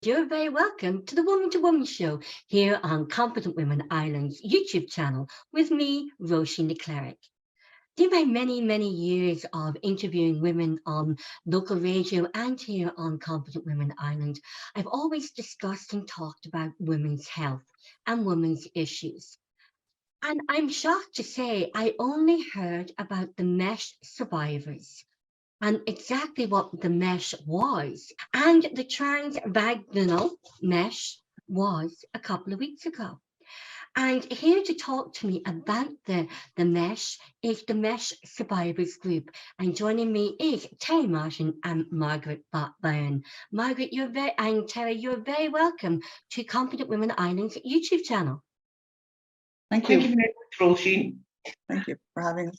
You're very welcome to the Woman to Woman show here on Confident Women Ireland's YouTube channel with me, Roisin Ni Chleirigh. Through my many, many years of interviewing women on local radio and here on Confident Women Ireland, I've always discussed and talked about women's health and women's issues. And I'm shocked to say I only heard about the mesh survivors and exactly what the mesh was. And the transvaginal mesh was a couple of weeks ago. And here to talk to me about the mesh is the Mesh Survivors Group. And joining me is Terri Martin and Margaret Byrne. Margaret, and Terri, you're very welcome to Confident Women Ireland's YouTube channel. Thank you. Thank you very much, Roisin. Thank you for having us.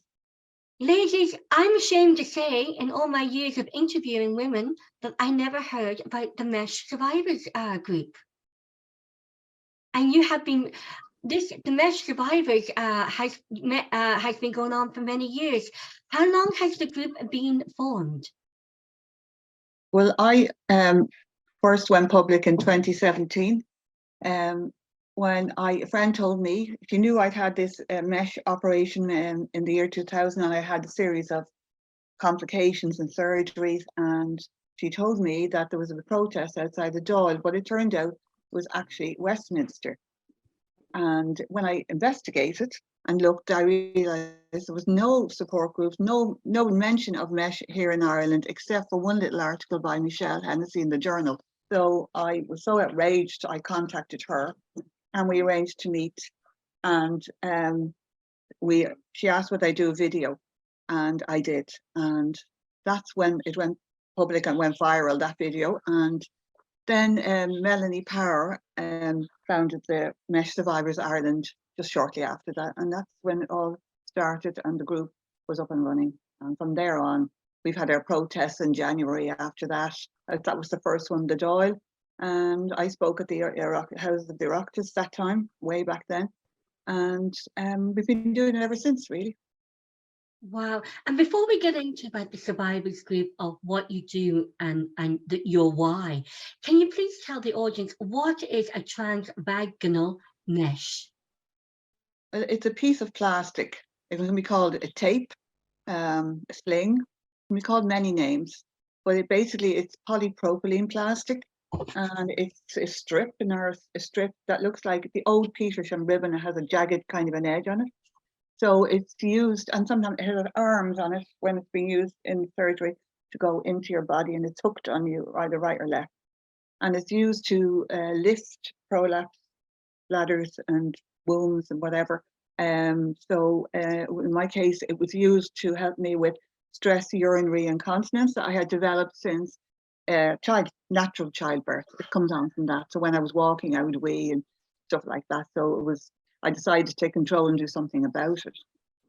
Ladies, I'm ashamed to say in all my years of interviewing women that I never heard about the Mesh Survivors Group. And you have been, the Mesh Survivors has been going on for many years. How long has the group been formed? Well, I first went public in 2017 when a friend told me, she knew I'd had this mesh operation in the year 2000, and I had a series of complications and surgeries, and she told me that there was a protest outside the Dáil, but it turned out it was actually Westminster. And when I investigated and looked, I realised there was no support groups, no mention of mesh here in Ireland, except for one little article by Michelle Hennessy in the Journal. So I was so outraged, I contacted her and we arranged to meet. And she asked would I do a video, and I did. And that's when it went public and went viral, that video. And then Melanie Power founded the Mesh Survivors Ireland just shortly after that. And that's when it all started and the group was up and running. And from there on, we've had our protests in January after that. That was the first one, the Dáil. And I spoke at the House of the Oireachtas that time, way back then. And we've been doing it ever since, really. Wow. And before we get into about the survivors group of what you do and your why, can you please tell the audience what is a transvaginal mesh? It's a piece of plastic. It can be called a tape, a sling. It can be called many names, but it's polypropylene plastic, and it's a strip, a strip that looks like the old Petersham ribbon. It has a jagged kind of an edge on it. So it's used, and sometimes it has arms on it when it's being used in surgery to go into your body, and it's hooked on you either right or left. And it's used to lift prolapse, bladders and wombs and whatever. So in my case, it was used to help me with stress urinary incontinence that I had developed since natural childbirth. It comes on from that. So when I was walking, I would wee and stuff like that. So I decided to take control and do something about it.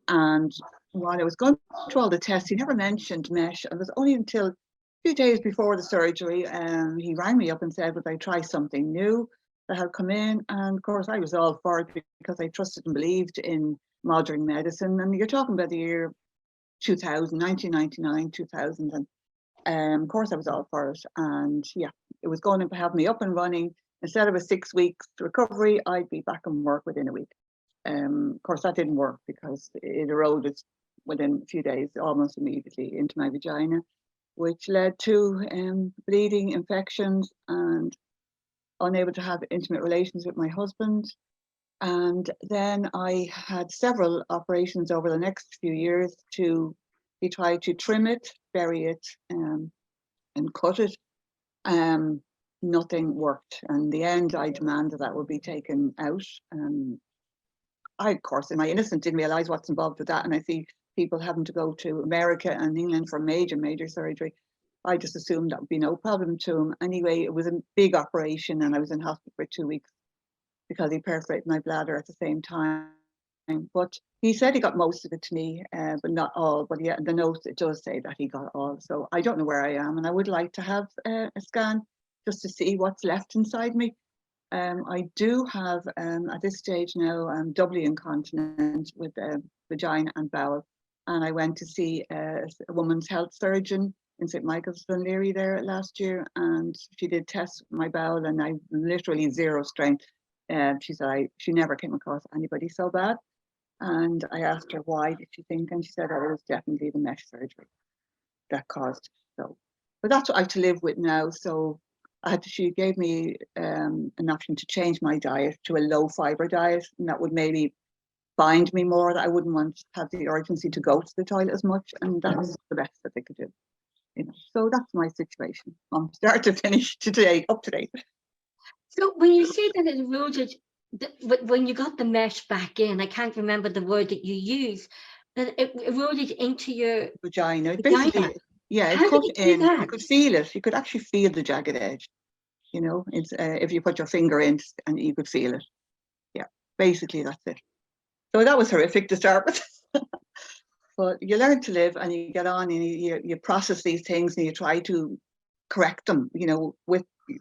And while I was going through all the tests, he never mentioned mesh. It was only until a few days before the surgery, he rang me up and said, would I try something new that had come in? And of course, I was all for it because I trusted and believed in modern medicine. And you're talking about the year 2000, 1999, 2000. And of course, I was all for it. And yeah, it was going to have me up and running. Instead of a 6 weeks recovery, I'd be back in work within a week. Of course, that didn't work because it eroded within a few days, almost immediately into my vagina, which led to bleeding, infections, and unable to have intimate relations with my husband. And then I had several operations over the next few years he tried to trim it, bury it, and cut it. Nothing worked. And in the end, I demanded that would be taken out. I, of course, in my innocence, didn't realize what's involved with that. And I see people having to go to America and England for major surgery. I just assumed that would be no problem to him. Anyway, it was a big operation and I was in hospital for 2 weeks because he perforated my bladder at the same time. But he said he got most of it to me, but not all. But yeah, the note, it does say that he got all. So I don't know where I am, and I would like to have a scan just to see what's left inside me. I do have, at this stage now, I'm doubly incontinent with vagina and bowel. And I went to see a woman's health surgeon in St. Michael's Urinary there last year, and she did tests with my bowel, and I literally zero strength. She said she never came across anybody so bad. And I asked her why did she think, and she said that it was definitely the mesh surgery that caused it. So, but that's what I have to live with now. So she gave me an option to change my diet to a low fiber diet, and that would maybe bind me more, that I wouldn't want to have the urgency to go to the toilet as much, and that's the best that they could do. You know, so that's my situation from start to finish today, up to date. So when you say that it eroded, when you got the mesh back in, I can't remember the word that you used, that it eroded into your vagina. vagina. Basically, yeah, it How cut did it do in. that? You could feel it. You could actually feel the jagged edge. You know, it's if you put your finger in and you could feel it. Yeah, basically that's it. So that was horrific to start with. But you learn to live, and you get on, and you process these things, and you try to correct them, you know,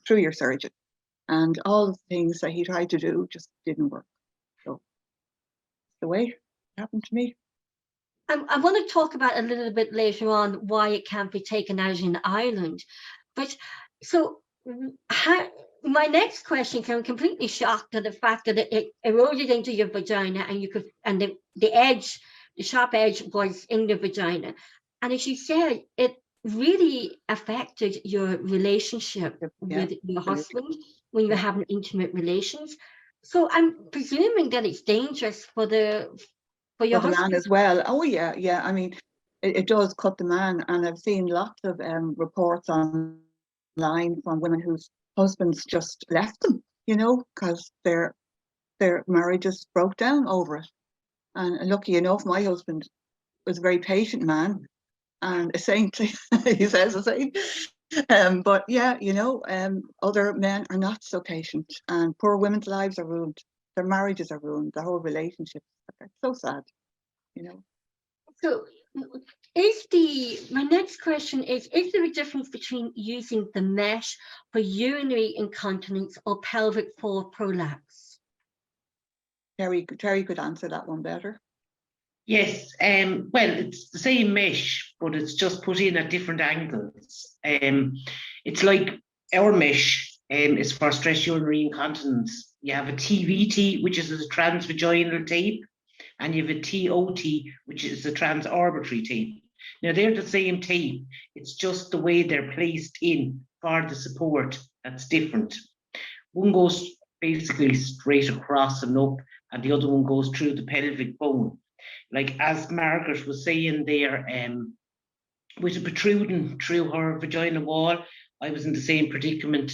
through your surgeon. And all the things that he tried to do just didn't work. So the way it happened to me. I want to talk about a little bit later on why it can't be taken out in Ireland. But so my next question, I'm completely shocked at the fact that it eroded into your vagina, and you could, and the edge, the sharp edge was in the vagina. And as you said, it really affected your relationship with your husband when you were having intimate relations. So I'm presuming that it's dangerous for your husband. Man as well. Oh yeah, yeah. I mean, it does cut the man, and I've seen lots of reports online from women whose husbands just left them, you know, because their marriages broke down over it. And lucky enough, my husband was a very patient man and a saint. He says a saint. But yeah, you know, other men are not so patient, and poor women's lives are ruined. Their marriages are ruined. Their whole relationships. It's so sad, you know. So my next question is there a difference between using the mesh for urinary incontinence or pelvic for prolapse? Terri could answer that one better. Yes, well, it's the same mesh, but it's just put in at different angles. It's like our mesh is for stress urinary incontinence. You have a TVT, which is a transvaginal tape, and you have a TOT, which is a transorbitary tape. Now, they're the same tape. It's just the way they're placed in for the support that's different. One goes basically straight across and up, and the other one goes through the pelvic bone. Like as Margaret was saying there, with a protruding through her vagina wall, I was in the same predicament.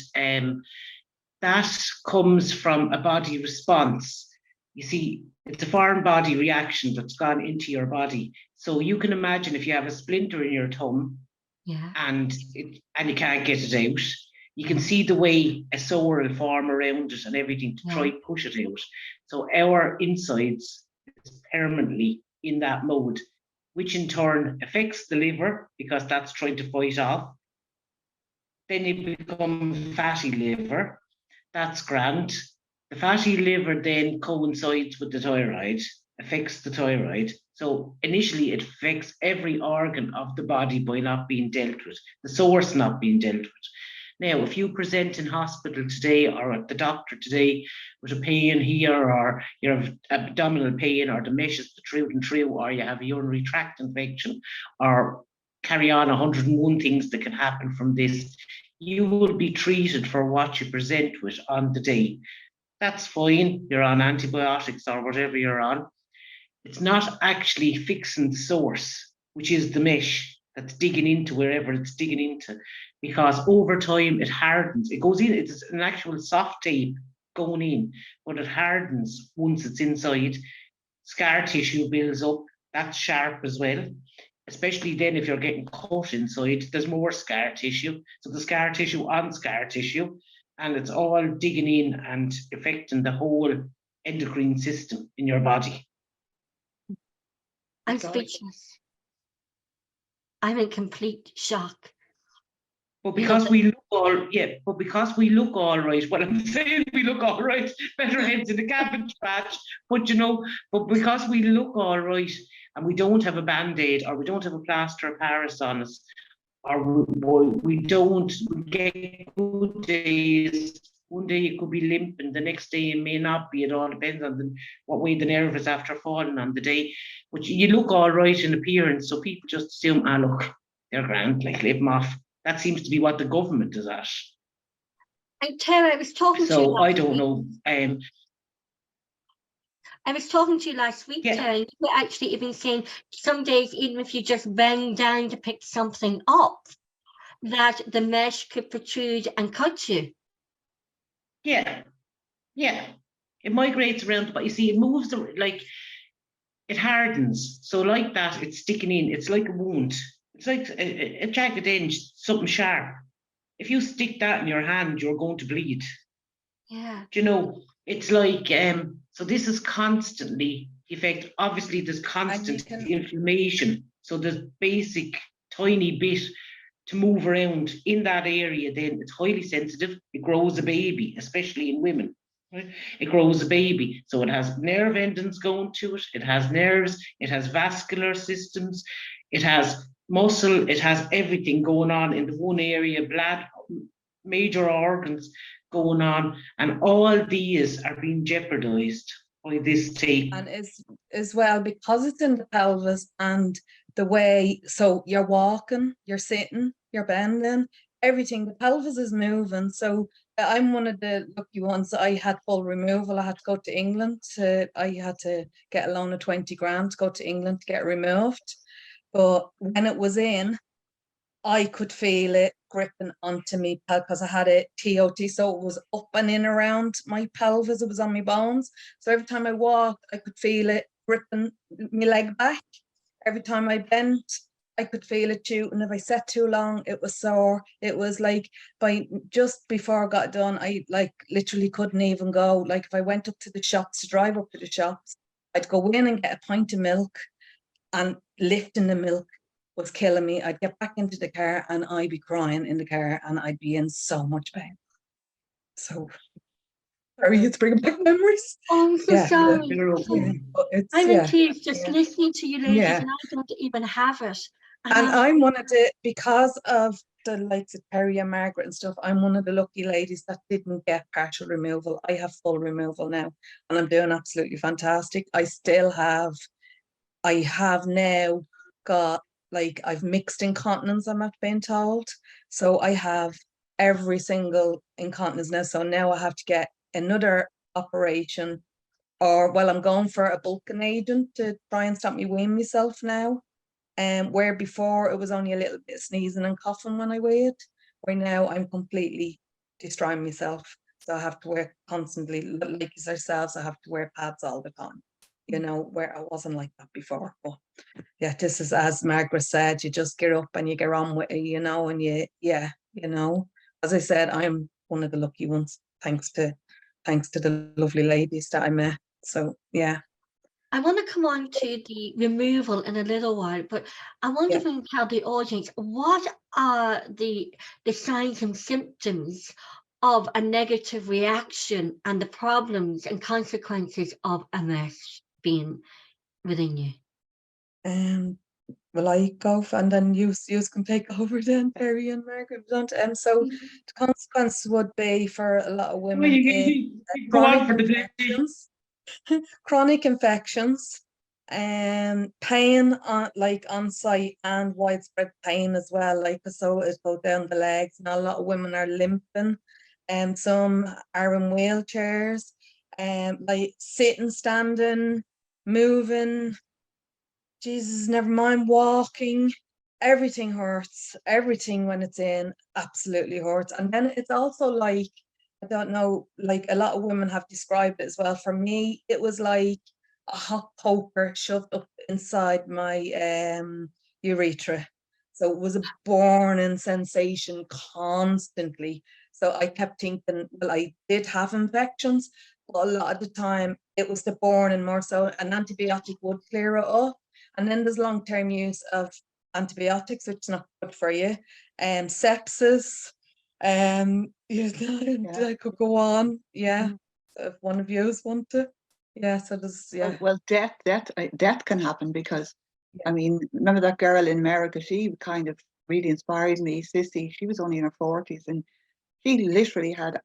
That comes from a body response. You see, it's a foreign body reaction that's gone into your body. So you can imagine if you have a splinter in your thumb, and you can't get it out, you can see the way a sore will form around it and everything to try to push it out. So our insides is permanently in that mode, which in turn affects the liver because that's trying to fight off. Then you become fatty liver. That's grand. The fatty liver then coincides with the thyroid, affects the thyroid. So initially it affects every organ of the body by not being dealt with, the source not being dealt with. Now, if you present in hospital today or at the doctor today with a pain here, or you have abdominal pain, or the mesh is protruding through, or you have a urinary tract infection, or carry on 101 things that can happen from this, you will be treated for what you present with on the day. That's fine. You're on antibiotics or whatever you're on. It's not actually fixing the source, which is the mesh that's digging into wherever it's digging into, because over time it hardens. It goes in, it's an actual soft tape going in, but it hardens once it's inside. Scar tissue builds up. That's sharp as well, especially then if you're getting cut inside, there's more scar tissue. So the scar tissue on scar tissue, and it's all digging in and affecting the whole endocrine system in your body. I'm speechless. I'm in complete shock. But because we look all right. Well, I'm saying we look all right, better heads in the cabbage patch. But you know, because we look all right and we don't have a band-aid or we don't have a plaster of Paris on us, or we don't get good days. One day it could be limp, and the next day it may not be. It all depends on what way the nerve is after falling on the day. But you look all right in appearance, so people just assume, look, they're grand, like, leave them off. That seems to be what the government is at. And Terri, I was talking to you. So I don't know. I was talking to you last week, Yeah. Terri. You were actually even saying some days, even if you just bend down to pick something up, that the mesh could protrude and cut you. Yeah. It migrates around, but you see, it moves, like, it hardens. So like that, it's sticking in. It's like a wound. It's like a jagged edge, something sharp. If you stick that in your hand, you're going to bleed. Yeah. Do you know? It's like, so this is constantly effect. Obviously, there's constant inflammation. So there's basic tiny bit to move around in that area. Then it's highly sensitive. It grows a baby, especially in women. Right? It grows a baby. So it has nerve endings going to it. It has nerves. It has vascular systems. It has muscle. It has everything going on in the one area, blood, major organs going on, and all these are being jeopardized by this tape. And as well, because it's in the pelvis and the way, so you're walking, you're sitting, you're bending, everything, the pelvis is moving. So I'm one of the lucky ones. I had full removal. I had to go to England. I had to get a loan of 20 grand to go to England to get it removed. But when it was in, I could feel it gripping onto me because I had a TOT, so it was up and in around my pelvis. It was on my bones. So every time I walked, I could feel it gripping my leg back. Every time I bent, I could feel it shooting. If I sat too long, it was sore. It was like just before I got done, I like literally couldn't even go. Like if I went up to the shops, to drive up to the shops, I'd go in and get a pint of milk, and lifting the milk was killing me. I'd get back into the car and I'd be crying in the car and I'd be in so much pain. So sorry, it's bringing back memories. Oh, I'm so sorry. I'm in tears just listening to you ladies, and I don't even have it. And I'm one of the, because of the likes of Terri and Margaret and stuff, I'm one of the lucky ladies that didn't get partial removal. I have full removal now, and I'm doing absolutely fantastic. I have now got, like, I've mixed incontinence, I'm not being told. So I have every single incontinence now. So now I have to get another operation, or, well, I'm going for a bulking agent to try and stop me weighing myself now. Where before it was only a little bit of sneezing and coughing when I weighed, where now I'm completely destroying myself. So I have to wear constantly, like yourselves, I have to wear pads all the time. You know, where I wasn't like that before. But yeah, this is, as Margaret said, you just get up and you get on with it, you know, and you know, as I said, I'm one of the lucky ones, thanks to the lovely ladies that I met. So yeah. I want to come on to the removal in a little while, but I want to tell the audience, what are the signs and symptoms of a negative reaction and the problems and consequences of a mesh being within you? Will I go and then you can take over then, Terri and Margaret? So the consequence would be for a lot of women chronic infections, pain on site, and widespread pain as well. Like, so it goes down the legs, and a lot of women are limping, and some are in wheelchairs, like sitting, standing, moving. Jesus, never mind walking. Everything hurts. Everything when it's in absolutely hurts. And then it's also like, I don't know, like a lot of women have described it as well. For me, it was like a hot poker shoved up inside my urethra. So it was a burning sensation constantly. So I kept thinking, well, I did have infections, but a lot of the time it was the burning more so. An antibiotic would clear it up. And then there's long-term use of antibiotics, which is not good for you. Sepsis. I could go on. Yeah. So if one of you want to. Yeah. So there's well, death can happen because I mean, remember that girl in America? She kind of really inspired me, Sissy. She was only in her 40s, and she literally had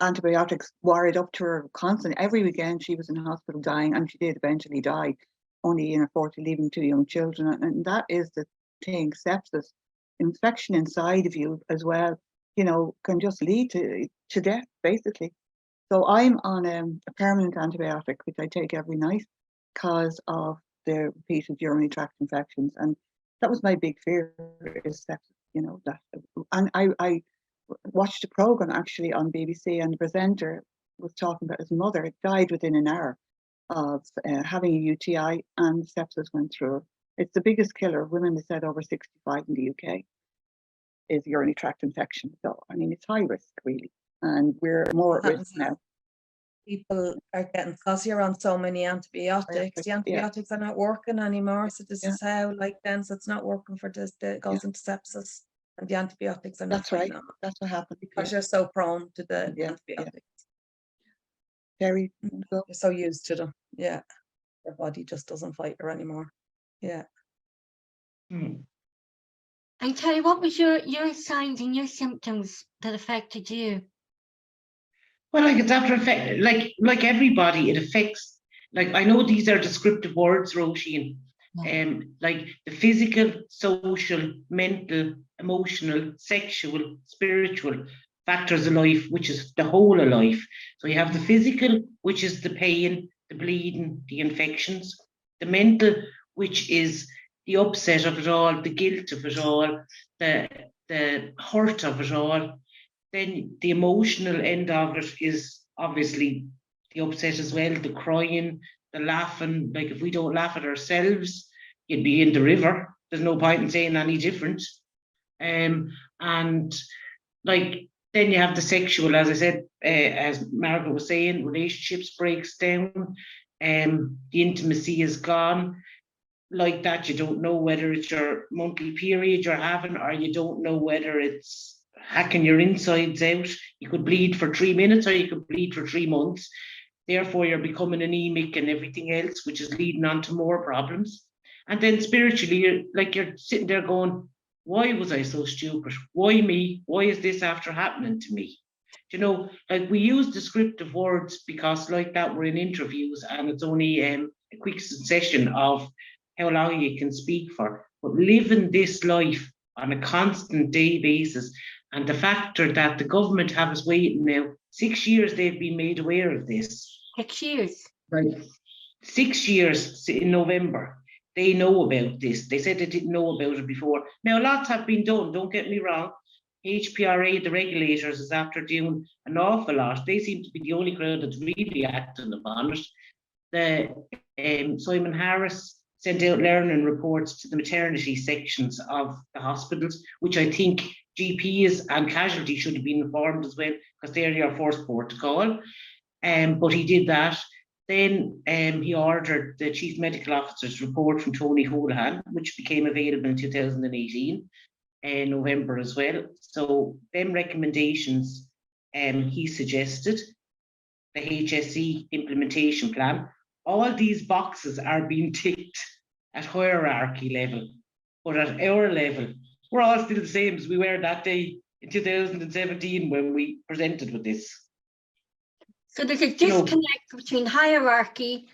antibiotics wired up to her constantly. Every weekend she was in hospital dying, and she did eventually die, only in her 40s, leaving 2 young children. And that is the thing, sepsis, infection inside of you as well, you know, can just lead to death, basically. So I'm on a permanent antibiotic, which I take every night because of the repeated urinary tract infections. And that was my big fear, is sepsis, you know, that. And I watched a program actually on BBC, and the presenter was talking about his mother died within an hour of having a UTI, and sepsis went through her. It's the biggest killer of women, they said, over 65 in the UK, is urinary tract infection. So, I mean, it's high risk, really. And we're more at risk now. People are getting, because you're on so many antibiotics, the antibiotics are not working anymore. So this is how, like, then, so it's not working for this, it goes into sepsis, and the antibiotics are not. That's right. That's what happened. Because you're so prone to the antibiotics. Very. You're so used to them. Yeah. Your body just doesn't fight her anymore. Yeah. And Terri, what was your signs and your symptoms that affected you? Well, like, it's after effect, like everybody, it affects. Like, I know these are descriptive words, Roisin. Like the physical, social, mental, emotional, sexual, spiritual factors of life, which is the whole of life. So you have the physical, which is the pain, the bleeding, the infections. The mental, which is the upset of it all, the guilt of it all, the hurt of it all. Then the emotional end of it is obviously the upset as well, the crying, the laughing. Like, if we don't laugh at ourselves, you'd be in the river. There's no point in saying any different. And like, then you have the sexual, as I said, as Margaret was saying, relationships breaks down, the intimacy is gone. Like that, you don't know whether it's your monthly period you're having, or you don't know whether it's hacking your insides out. You could bleed for 3 minutes, or you could bleed for 3 months. Therefore, you're becoming anemic and everything else, which is leading on to more problems. And then spiritually, you're sitting there going, why was I so stupid? Why me? Why is this after happening to me? You know, like, we use descriptive words because, like that, we're in interviews and it's only a quick succession of how long you can speak for. But living this life on a constant day basis, and the factor that the government have us waiting now, 6 years they've been made aware of this. 6 years. Right. 6 years in November. They know about this. They said they didn't know about it before. Now, lots have been done, don't get me wrong. HPRA, the regulators, is after doing an awful lot. They seem to be the only crowd that's really acting upon it. Simon Harris sent out learning reports to the maternity sections of the hospitals, which I think GPs and casualty should have been informed as well, because they're your first port to call. But he did that. Then he ordered the Chief Medical Officer's report from Tony Holohan, which became available in 2018, November as well. So them recommendations he suggested, the HSE implementation plan, all these boxes are being ticked at hierarchy level, but at our level, we're all still the same as we were that day in 2017 when we presented with this. So there's a disconnect between hierarchy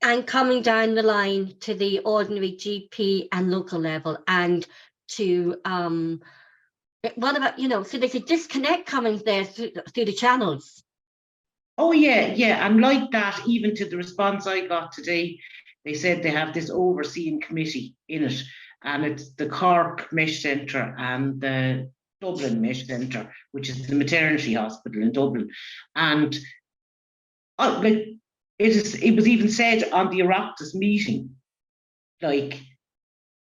and coming down the line to the ordinary GP and local level, and to what about, you know, so there's a disconnect coming there through the channels. Oh yeah, and like that, even to the response I got today, they said they have this overseeing committee in it, and it's the Cork Mesh Centre and the Dublin Mesh Centre, which is the maternity hospital in Dublin. And like, it was even said on the Oireachtas meeting, like,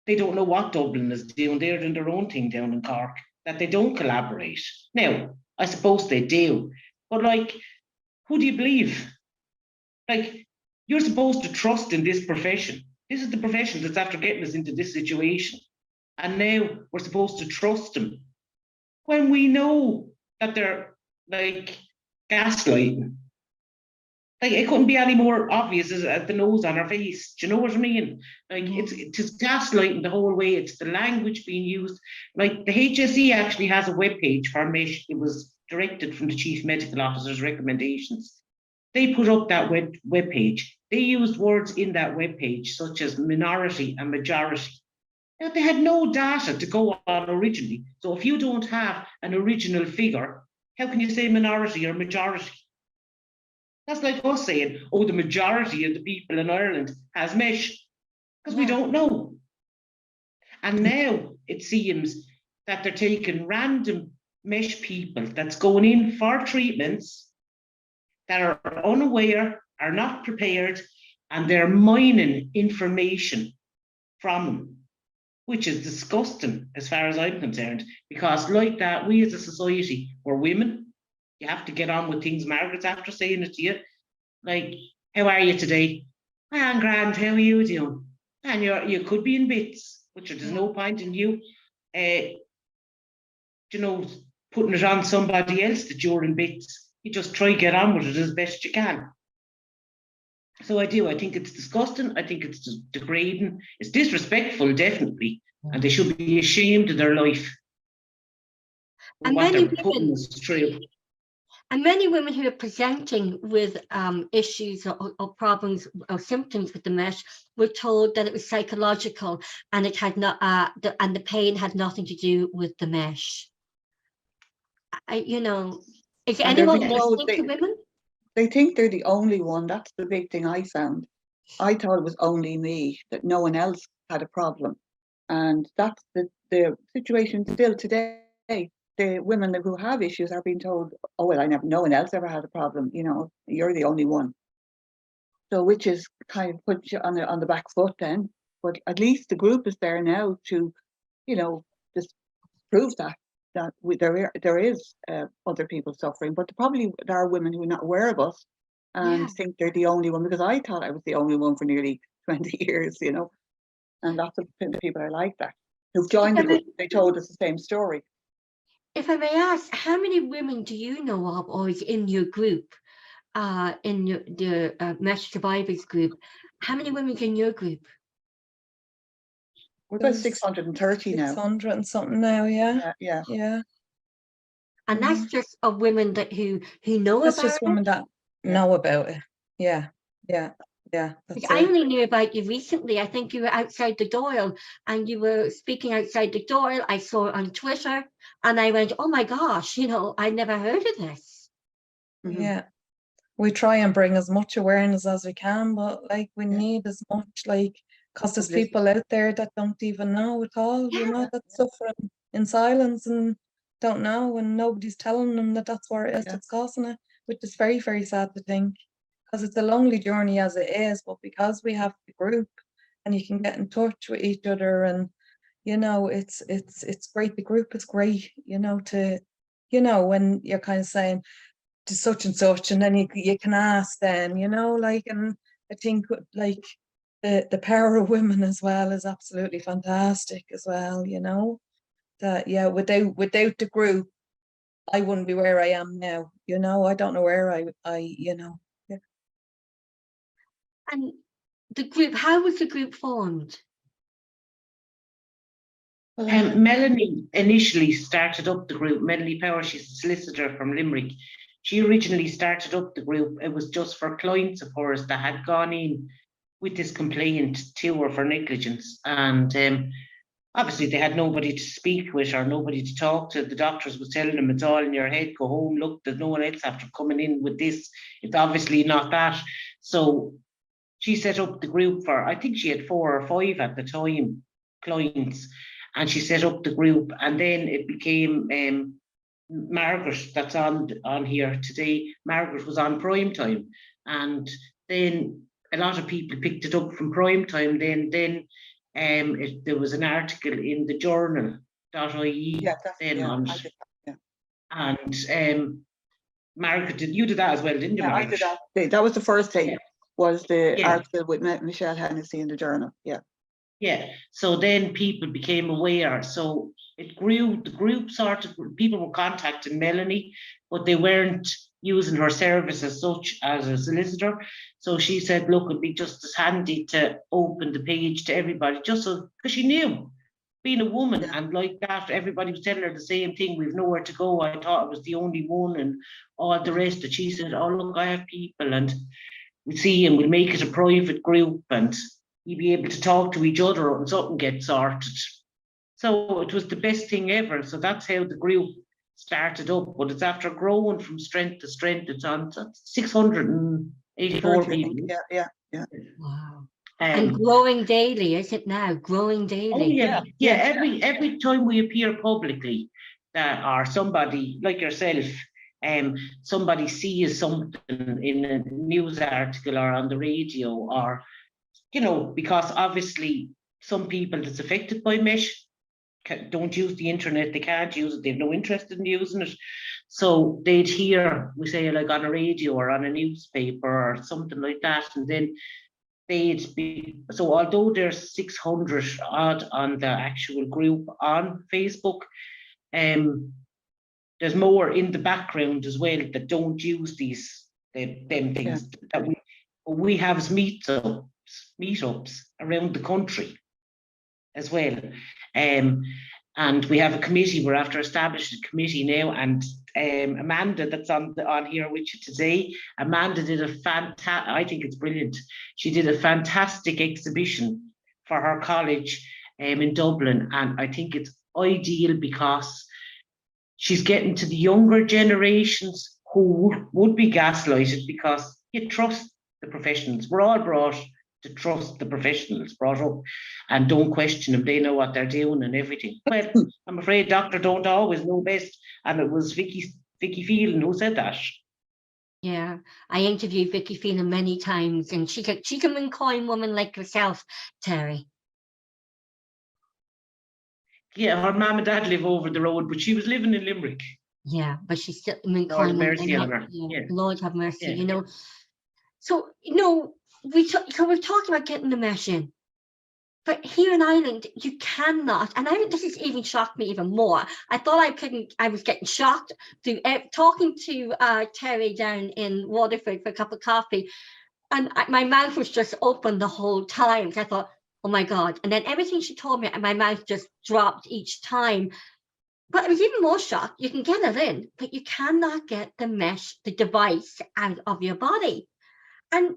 they don't know what Dublin is doing. They're doing their own thing down in Cork, that they don't collaborate. Now, I suppose they do, but like, who do you believe? Like, you're supposed to trust in this profession. This is the profession that's after getting us into this situation. And now we're supposed to trust them when we know that they're, like, gaslighting. Like, it couldn't be any more obvious as the nose on her face. Do you know what I mean? Like, it's gaslighting the whole way. It's the language being used. Like, the HSE actually has a webpage for mesh. It was directed from the Chief Medical Officer's recommendations. They put up that webpage. They used words in that webpage such as minority and majority. Now, they had no data to go on originally. So if you don't have an original figure, how can you say minority or majority? That's like us saying, oh, the majority of the people in Ireland has mesh, because we don't know. And now it seems that they're taking random mesh people that's going in for treatments that are unaware, are not prepared, and they're mining information from them, which is disgusting as far as I'm concerned, because like that, we as a society, we're women. You have to get on with things. Margaret's after saying it to you. Like, how are you today? I'm grand, how are you doing? And you could be in bits, but there's no point in you, putting it on somebody else that you're in bits. You just try to get on with it as best you can. So I think it's disgusting. I think it's degrading. It's disrespectful, definitely. And they should be ashamed of their life. And many women who are presenting with issues or problems or symptoms with the mesh were told that it was psychological and it had not, and the pain had nothing to do with the mesh. Is anyone listening to women? They think they're the only one. That's the big thing I found. I thought it was only me, that no one else had a problem. And that's the situation still today. The women who have issues are being told, oh, well, no one else ever had a problem. You're the only one. So, which is kind of put you on the back foot then. But at least the group is there now to, just prove that there is other people suffering. But probably there are women who are not aware of us and think they're the only one, because I thought I was the only one for nearly 20 years, and lots of people are like that who've joined the group. They told us the same story. If I may ask, how many women do you know of or is in your group, in the mesh survivors group? How many women in your group? We're about 630 now. 600 and something now, yeah. Yeah. And that's just of women who know that's about it? That's just women that know about it. Yeah. I only knew about you recently. I think you were outside the Doyle and you were speaking outside the Doyle. I saw it on Twitter and I went, oh my gosh, I never heard of this. Yeah. We try and bring as much awareness as we can, but we need as much, because there's people out there that don't even know at all, that's suffering in silence and don't know, and nobody's telling them that that's what it is that's causing it, which is very, very sad to think, because it's a lonely journey as it is, but because we have the group and you can get in touch with each other, and it's great. The group is great, to when you're kind of saying to such and such, and then you can ask them, and I think the power of women as well is absolutely fantastic as well, that without the group I wouldn't be where I am now, I don't know where I And the group, how was the group formed? Melanie initially started up the group. Melanie Power, she's a solicitor from Limerick. She originally started up the group. It was just for clients of hers that had gone in with this complaint to her for negligence. And obviously they had nobody to speak with or nobody to talk to. The doctors was telling them, it's all in your head, go home, look, there's no one else after coming in with this. It's obviously not that. So she set up the group for, I think she had 4 or 5 at the time, clients. And she set up the group, and then it became Margaret that's on here today. Margaret was on Prime Time, and then a lot of people picked it up from Prime Time. Then there was an article in the journal.ie and Margaret, you did that as well, didn't you? Yeah, Margaret? I did that. That was the first thing. Was the article with Michelle Hennessy in the journal. Yeah, so then people became aware. So it grew, the group people were contacting Melanie, but they weren't using her service as such as a solicitor. So she said, look, it'd be just as handy to open the page to everybody, just so, because she knew, being a woman, and like that, everybody was telling her the same thing, we've nowhere to go. I thought I was the only one, and all the rest. That she said, oh, look, I have people, and we see, and we'll make it a private group, and you'll be able to talk to each other and something gets sorted. So it was the best thing ever. So that's how the group started up. But it's after growing from strength to strength. It's on 684 people. Yeah. Wow. And growing daily, is it now? Growing daily. Oh yeah. Every time we appear publicly, or somebody like yourself, somebody sees something in a news article or on the radio, or because obviously some people that's affected by mesh don't use the internet, they can't use it, they've no interest in using it. So they'd hear, we say, like on a radio or on a newspaper or something like that, and then they'd be, so although there's 600 odd on the actual group on Facebook, there's more in the background as well that don't use them things. That we have meetups around the country as well. And we have a committee. We're after establishing a committee now, and Amanda, that's on here with you today. Amanda did a fantastic, I think it's brilliant. She did a fantastic exhibition for her college in Dublin, and I think it's ideal because she's getting to the younger generations who would be gaslighted, because you trust the professionals. We're all brought to trust the professionals, brought up, and don't question them. They know what they're doing and everything. Well, I'm afraid doctors don't always know best, and it was Vicky Phelan who said that. Yeah, I interviewed Vicky Phelan many times, and she's a Mancoin woman like yourself, Terry. Yeah, her mum and dad live over the road, but she was living in Limerick. Yeah, but she's still Lord have mercy on her. Yeah. Lord have mercy, So, we're talking about getting the mesh in. But here in Ireland, you cannot, and this has even shocked me even more. I thought I was getting shocked through talking to Terry down in Waterford for a cup of coffee, and my mouth was just open the whole time. So I thought, oh my God. And then everything she told me, my mouth just dropped each time. But it was even more shocked. You can get it in, but you cannot get the mesh, the device, out of your body. And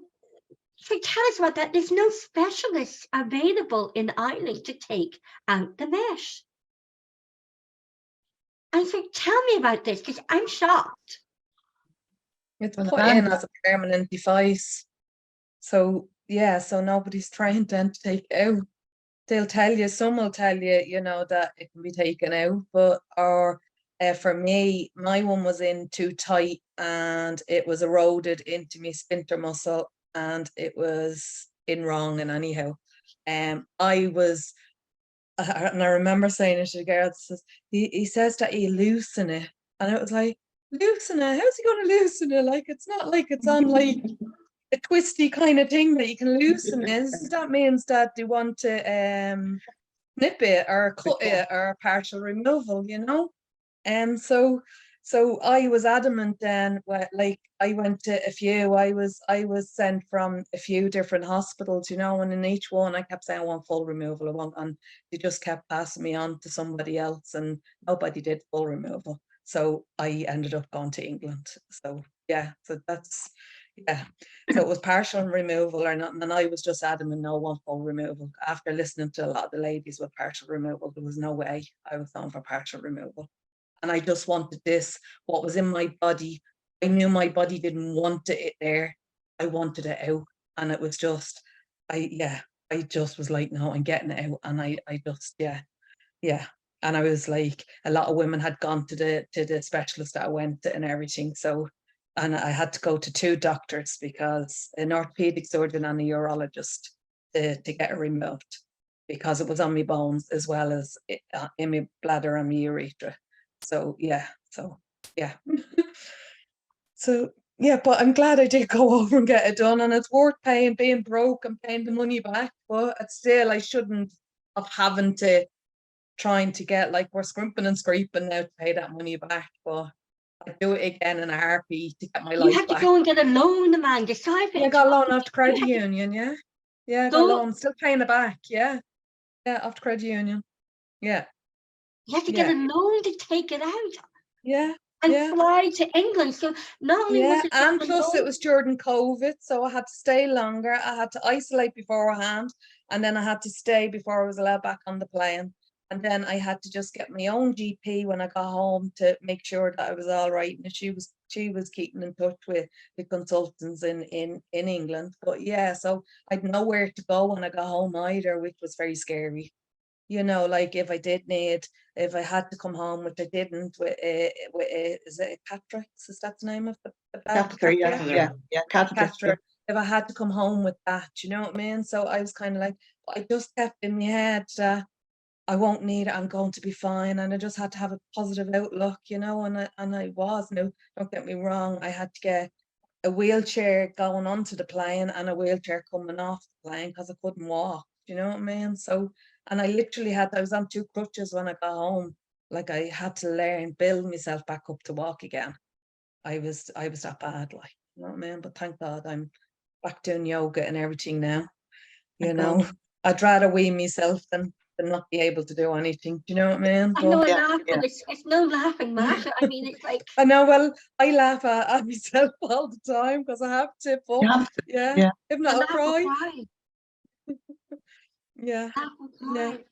so tell us about that. There's no specialists available in Ireland to take out the mesh. And so tell me about this, because I'm shocked. It's put in as a permanent device. So so nobody's trying then to take it out. They'll tell you, some will tell you, that it can be taken out, but for me, my one was in too tight and it was eroded into my sphincter muscle, and it was in wrong. And anyhow, and I remember saying it to the girl, he says that he loosen it, and it was like, loosen it? How's he going to loosen it? Like, it's not like it's on like a twisty kind of thing that you can loosen it. That means that they want to snip it or cut it or partial removal, So I was adamant then. Like, I went to a few. I was sent from a few different hospitals, and in each one I kept saying I want full removal. And they just kept passing me on to somebody else, and nobody did full removal. So I ended up going to England. So so that's. So it was partial removal or nothing, and I was just adamant, no, one full removal. After listening to a lot of the ladies with partial removal, there was no way I was going for partial removal. And I just wanted what was in my body. I knew my body didn't want it there. I wanted it out. And it was just, I just was like, no, I'm getting it out. And I just, And I was like, a lot of women had gone to the specialist that I went to and everything. So, and I had to go to 2 doctors, because an orthopedic surgeon and a urologist to get it removed, because it was on my bones as well as in my bladder and my urethra. So but I'm glad I did go over and get it done, and it's worth being broke and paying the money back. But it's still, I shouldn't have having to trying to get, like, we're scrimping and scraping now to pay that money back. But I'd do it again in a heartbeat to get my You life had to back. go and get a loan, Amanda. Sorry for Yeah, I got a loan interrupting. off the credit union, yeah. Yeah, I got a So loan, still paying it back, yeah. Yeah, off the credit union. Yeah, you had to get yeah, a loan to take it out yeah, and yeah. fly to England. So not only was Yeah, it and the plus it loan, was during COVID, so I had to stay longer. I had to isolate beforehand, and then I had to stay before I was allowed back on the plane. And then I had to just get my own GP when I got home to make sure that I was all right. And she was keeping in touch with the consultants in England. But yeah, so I'd nowhere to go when I got home either, which was very scary. You know, like if I had to come home, which I didn't, is it a cataracts? Is that the name of the Catheter, yeah, Catheter. yeah, catheter. catheter? If I had to come home with that, you know what I mean? So I was kind of like, I just kept in my head that I won't need it, I'm going to be fine. And I just had to have a positive outlook, you know, and I was. No, don't get me wrong, I had to get a wheelchair going onto the plane and a wheelchair coming off the plane because I couldn't walk, you know what I mean? So, and I literally I was on 2 crutches when I got home. Like I had to build myself back up to walk again. I was that bad, like, you know what I mean? But thank God I'm back doing yoga and everything now. You Thank know, I'd rather wean myself than not be able to do anything. Do you know what I mean? I know I Yeah, laugh, yeah. but it's no laughing matter. I mean, it's like, I know, well, I laugh at myself all the time because I have to, but You have to, yeah, yeah. if you not, I'll laugh or cry. cry, Yeah, laugh or yeah. cry.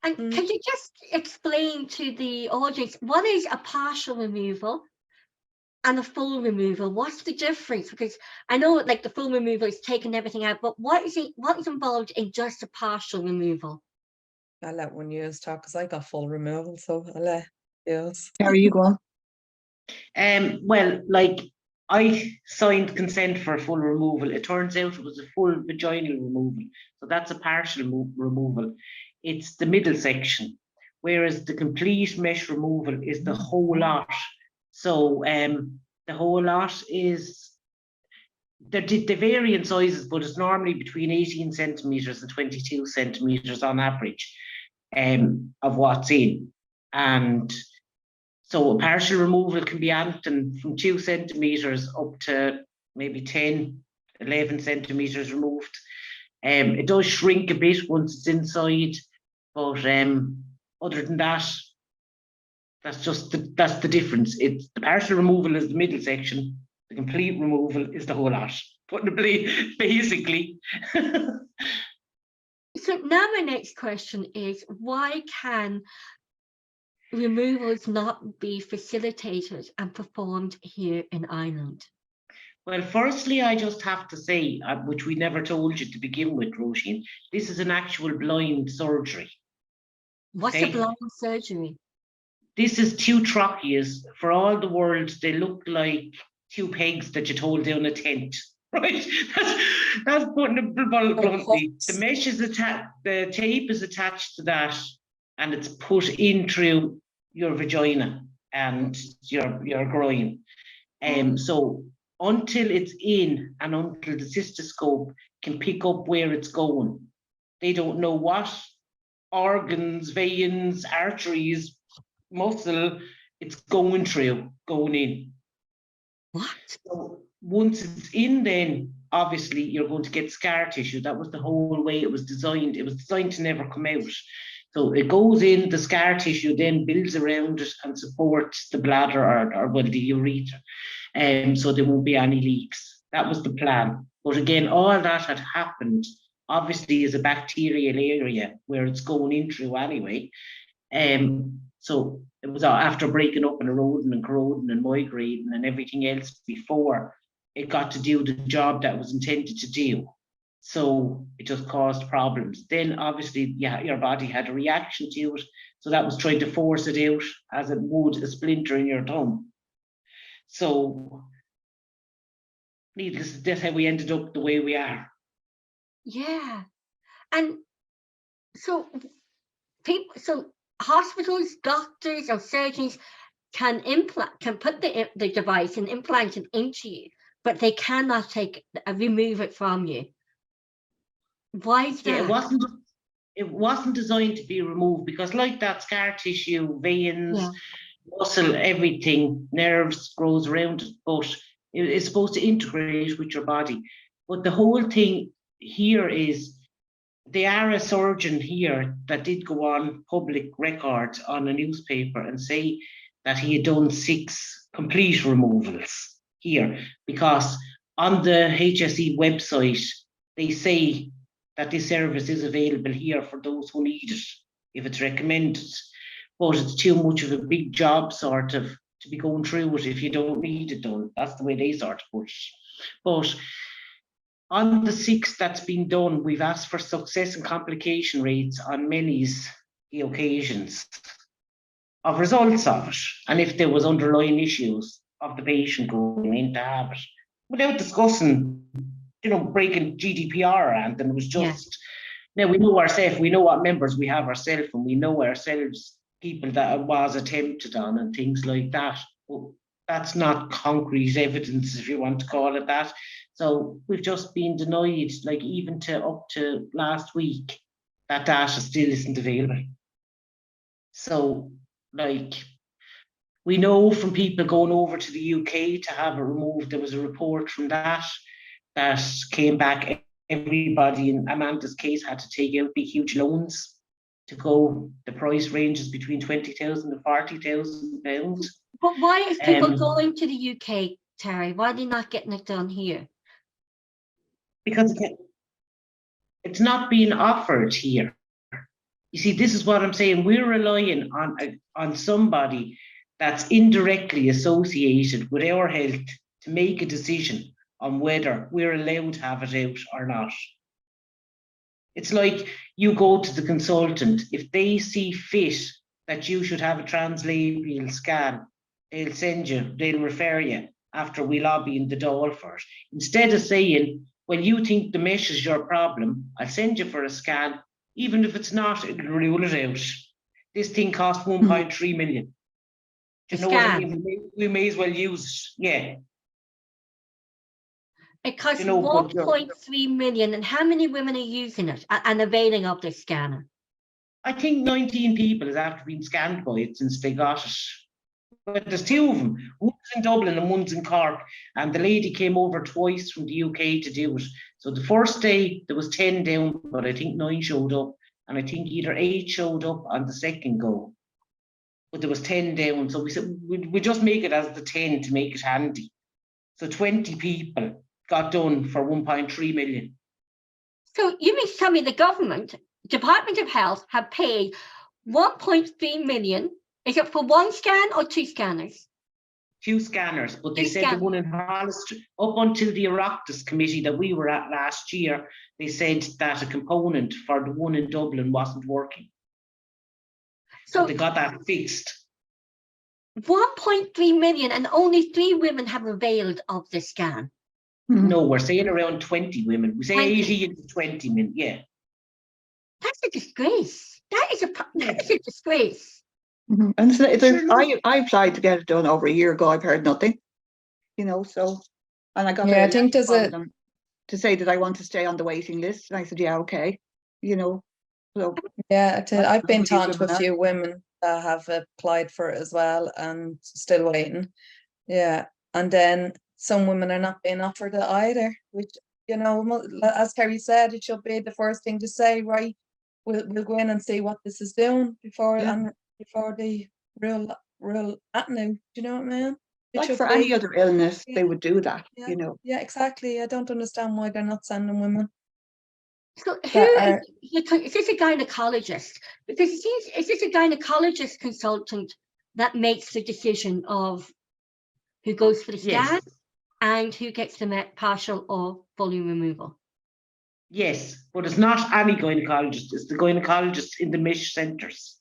And Mm. can you just explain to the audience what is a partial removal and a full removal? What's the difference? Because I know like the full removal is taking everything out, but what is involved in just a partial removal? I'll let one years talk because I got full removal, so I'll let yours. Terri, you go on. Well, like I signed consent for a full removal. It turns out it was a full vaginal removal. So that's a partial removal. It's the middle section, whereas the complete mesh removal is the whole lot. So the whole lot is, they vary in sizes, but it's normally between 18 centimeters and 22 centimeters on average of what's in. And so a partial removal can be anything from 2 centimeters up to maybe 10, 11 centimeters removed. It does shrink a bit once it's inside, but other than that, that's the difference. It's the partial removal is the middle section, the complete removal is the whole lot. Basically. So now my next question is, why can removals not be facilitated and performed here in Ireland? Well, firstly, I just have to say, which we never told you to begin with, Roisin, this is an actual blind surgery. What's Okay? a blind surgery? This is 2 trocheas. For all the world, they look like 2 pegs that you hold down a tent. Right? That's putting it bluntly. The mesh is attached, the tape is attached to that, and it's put in through your vagina and your groin. So until it's in and until the cystoscope can pick up where it's going, they don't know what organs, veins, arteries, muscle it's going in. What? So once it's in, then obviously you're going to get scar tissue. That was the whole way it was designed. It was designed to never come out. So it goes in, the scar tissue then builds around it and supports the bladder or well, the urethra. So there won't be any leaks. That was the plan. But again, all that had happened, obviously, is a bacterial area where it's going in through anyway. So it was after breaking up and eroding and corroding and migrating and everything else before it got to do the job that it was intended to do. So it just caused problems. Then obviously, yeah, your body had a reaction to it. So that was trying to force it out as it would a splinter in your thumb. So needless, that's how we ended up the way we are. Yeah. And so hospitals, doctors or surgeons can put the device and implant it into you, but they cannot remove it from you. Why is that? Yeah, it wasn't designed to be removed because like that scar tissue, veins, muscle, everything, nerves grows around it, but it's supposed to integrate with your body. But the whole thing here is, they are a surgeon here that did go on public record on a newspaper and say that he had done 6 complete removals here, because on the HSE website, they say that this service is available here for those who need it, if it's recommended. But it's too much of a big job, sort of, to be going through it if you don't need it done. That's the way they sort of put it. But on the 6 that's been done, we've asked for success and complication rates on many the occasions of results of it, and if there was underlying issues of the patient going in to have it, without discussing, breaking GDPR, and it was just, now we know ourselves, we know what members we have ourselves, and we know ourselves people that it was attempted on and things like that. But that's not concrete evidence, if you want to call it that. So we've just been denied, like even to up to last week, that data still isn't available. So, like, we know from people going over to the UK to have it removed, there was a report from that came back. Everybody in Amanda's case had to take out big, huge loans to go. The price ranges between £20,000 and £40,000. But why is people going to the UK, Terri? Why are they not getting it done here? Because it's not being offered here. You see, this is what I'm saying. We're relying on somebody that's indirectly associated with our health to make a decision on whether we're allowed to have it out or not. It's like you go to the consultant. If they see fit that you should have a translabial scan, they'll refer you after we lobby in the Dáil for it. Instead of saying, well, you think the mesh is your problem, I'll send you for a scan. Even if it's not, it'll rule it out. This thing costs 1.3 million. Do you know what I mean? We may as well use it. Yeah. It costs 1.3 million, and how many women are using it and availing of this scanner? I think 19 people has after been scanned by it since they got it. But there's 2 of them. One's in Dublin and one's in Cork. And the lady came over twice from the UK to do it. So the first day there was 10 down, but I think 9 showed up. And I think either 8 showed up on the second go. But there was 10 down. So we said, we just make it as the 10 to make it handy. So 20 people got done for 1.3 million. So you mean to tell me the government, Department of Health, have paid 1.3 million? Is it for 1 scan or 2 scanners? 2 scanners, but they said the one in Hollis, up until the Oireachtas committee that we were at last year, they said that a component for the one in Dublin wasn't working. So they got that fixed. 1.3 million, and only 3 women have availed of the scan. No, we're saying around 20 women. We say 80 to 20 men, yeah. That's a disgrace. That is a disgrace. Mm-hmm. And so I applied to get it done over a year ago. I've heard nothing, so, and I got I think there's them to say that I want to stay on the waiting list. And I said, yeah, okay, so. Yeah, I've been talking to a few women that have applied for it as well and still waiting. Yeah, and then some women are not being offered it either, which, as Terri said, it should be the first thing to say, right, we'll go in and see what this is doing before they rule at now. Do you know what I mean? Like for any other illness, they would do that, Yeah, exactly. I don't understand why they're not sending women. So is this a gynecologist? Because it seems, is this a gynecologist consultant that makes the decision of who goes for the scan and who gets the partial or fully removal? Yes, but it's not any gynecologist. It's the gynecologist in the mesh centres.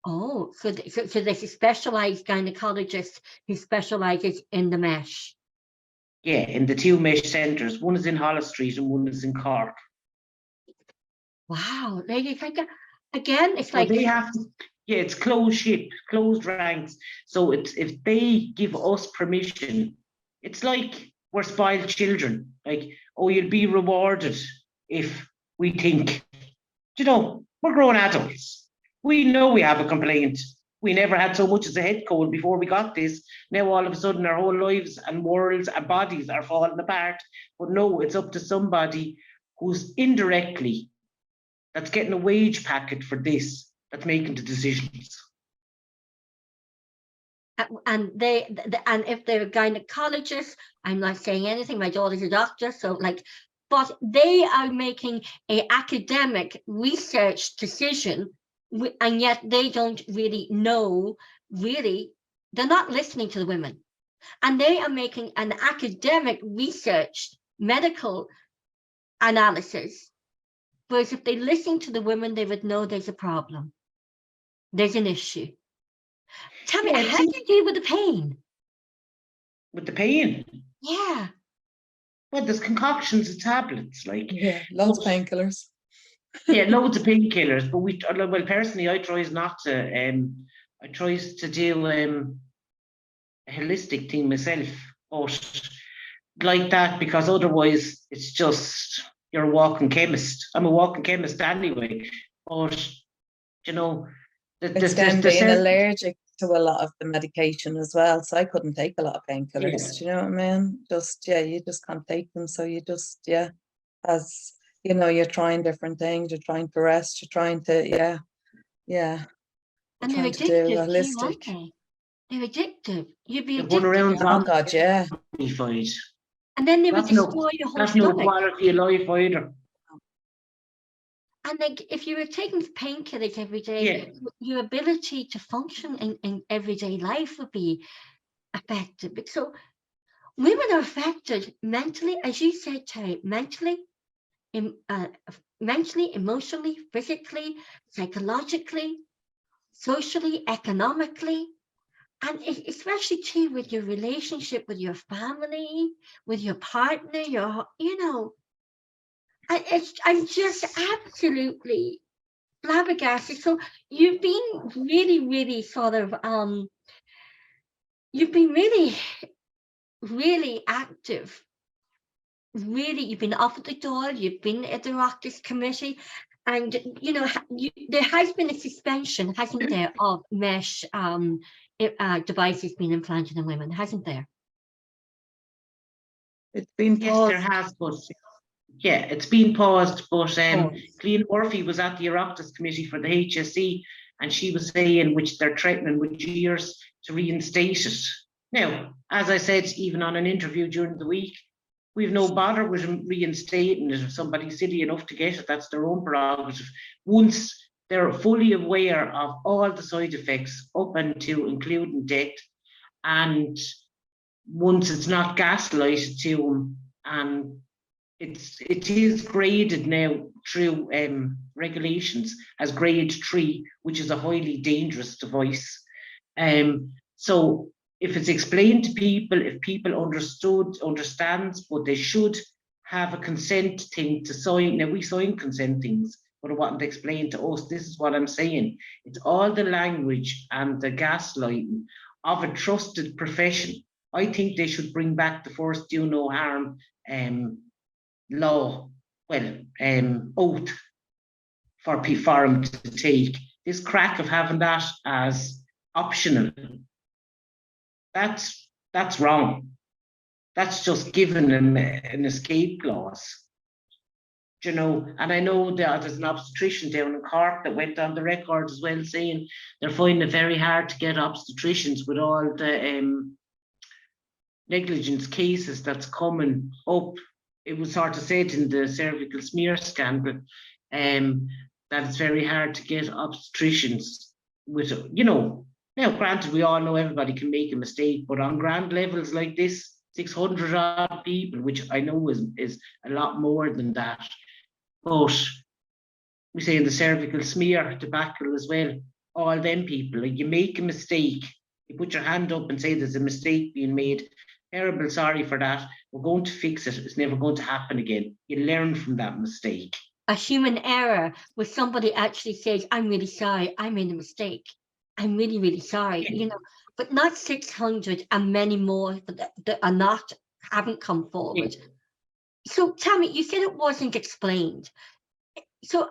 Oh, so there's a specialised gynecologist who specialises in the mesh. Yeah, in the 2 mesh centres. One is in Hollis Street and one is in Cork. Wow, ladies, again, it's like they have to. Yeah, it's closed ship, closed ranks. So it's, if they give us permission, it's like we're spoiled children. Like, oh, you'll be rewarded if we think, we're grown adults. We know we have a complaint. We never had so much as a head cold before we got this. Now all of a sudden our whole lives and worlds and bodies are falling apart. But no, it's up to somebody who's indirectly, that's getting a wage packet for this, that's making the decisions. And and if they're gynecologists, I'm not saying anything, my daughter's a doctor, so like, but they are making an academic research decision, and yet they don't really know, really, they're not listening to the women. And they are making an academic research, medical analysis. Whereas if they listen to the women, they would know there's a problem. There's an issue. Tell me, how do you deal with the pain? With the pain? Yeah. Well, there's concoctions of tablets, like. Yeah, loads of painkillers. Yeah, loads of painkillers. But well, personally, I tries not to. I tries to do a holistic thing myself, but like that, because otherwise it's just you're a walking chemist. I'm a walking chemist anyway, but you know, It's them being allergic to a lot of the medication as well. So I couldn't take a lot of painkillers. Yeah. Do you know what I mean? Just, yeah, you just can't take them. So you just, yeah, as you know, you're trying different things. You're trying to rest. You're trying to, yeah. And they're Trying to do addictive too, holistic. aren't they? They're addictive. You'd be They're going addicted. around Oh God, yeah. zombified. And then they would That's no, destroy your whole that's no stomach. quality of life either. And like, if you were taking painkillers every day, your ability to function in everyday life would be affected. So women are affected mentally, as you said, Terri, mentally, emotionally, physically, psychologically, socially, economically, and especially too with your relationship with your family, with your partner, you know. I'm just absolutely flabbergasted. So you've been really, really sort of you've been really, really active. Really, you've been up at the door. You've been at the Oireachtas Committee, and you know there has been a suspension, hasn't there, of mesh devices being implanted in women, hasn't there? It's been Yes, paused. there has, but yeah, it's been paused. But Clean Murphy was at the Oireachtas Committee for the HSE, and she was saying, which they're threatening with years to reinstate it. Now, as I said, even on an interview during the week, we've no bother with reinstating it. If somebody's silly enough to get it, that's their own prerogative. Once they're fully aware of all the side effects, up until including death, and once it's not gaslighted to them, and it is graded now through regulations as grade 3, which is a highly dangerous device. So if it's explained to people, if people understands, but they should have a consent thing to sign. Now we sign consent things, but I want to explain to us, this is what I'm saying. It's all the language and the gaslighting of a trusted profession. I think they should bring back the first do no harm law, oath for them to take. This crack of having that as optional, that's wrong. That's just given an escape clause, you know. And I know that there's an obstetrician down in Cork that went on the record as well, saying they're finding it very hard to get obstetricians with all the negligence cases that's coming up. It was sort of said in the cervical smear scandal that it's very hard to get obstetricians with, you know. Now, granted, we all know everybody can make a mistake, but on grand levels like this, 600 odd people, which I know is a lot more than that. But we say in the cervical smear debacle as well, all them people, like, you make a mistake, you put your hand up and say there's a mistake being made. Terrible, sorry for that. We're going to fix it. It's never going to happen again. You learn from that mistake. A human error where somebody actually says, I'm really sorry, I made a mistake. I'm really, really sorry, you know, but not 600 and many more that are haven't come forward. So tell me, you said it wasn't explained. So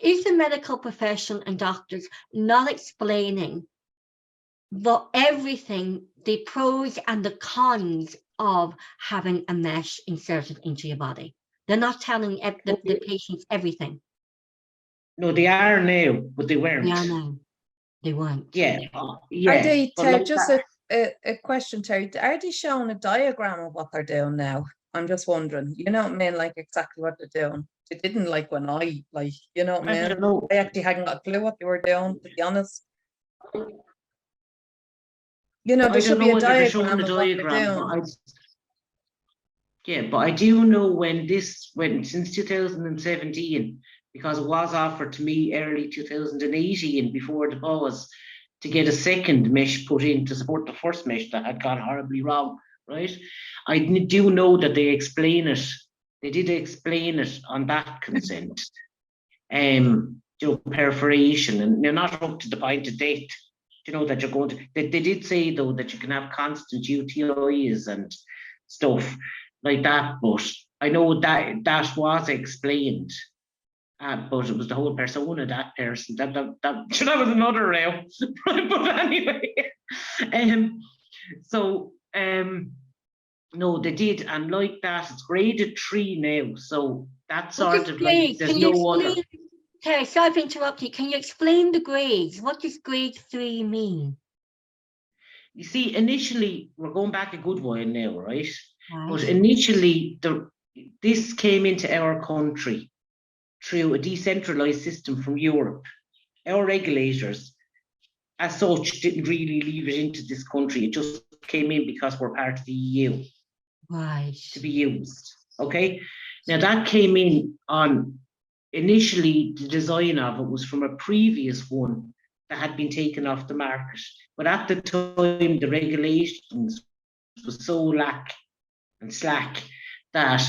is the medical profession and doctors not explaining but everything, the pros and the cons of having a mesh inserted into your body. They're not telling the patients everything. No, they are now, but they weren't. Yeah, no, they weren't. Yeah, Are yeah. they, but like just that- a question, Terry, are they showing a diagram of what they're doing now? I'm just wondering, you know what I mean, like exactly what they're doing. They didn't like when I, like, you know what I I mean? don't know. I actually hadn't got a clue what they were doing, to be honest. You know, I there don't should know be a whether they're showing diagram the of what they're diagram, doing. but I do know when since 2017, because it was offered to me early 2018 before the pause, to get a second mesh put in to support the first mesh that had gone horribly wrong, right? I do know that they explain it. They did explain it on that consent. Perforation, and they're not up to the point of death. That you're going to. They did say though that you can have constant UTIs and stuff like that, but I know that was explained. But it was the whole persona, that person. That was another row. But anyway, no, they did, and like that, it's graded 3 now. So that's sort of like there's no other. Okay, sorry to interrupt you. Can you explain the grades? What does grade 3 mean? You see, initially, we're going back a good while now, right? Right. But initially, this came into our country through a decentralized system from Europe. Our regulators, as such, didn't really leave it into this country. It just came in because we're part of the EU. Right. To be used. Okay. Now that came in on initially the design of it was from a previous one that had been taken off the market. But at the time, the regulations was so slack that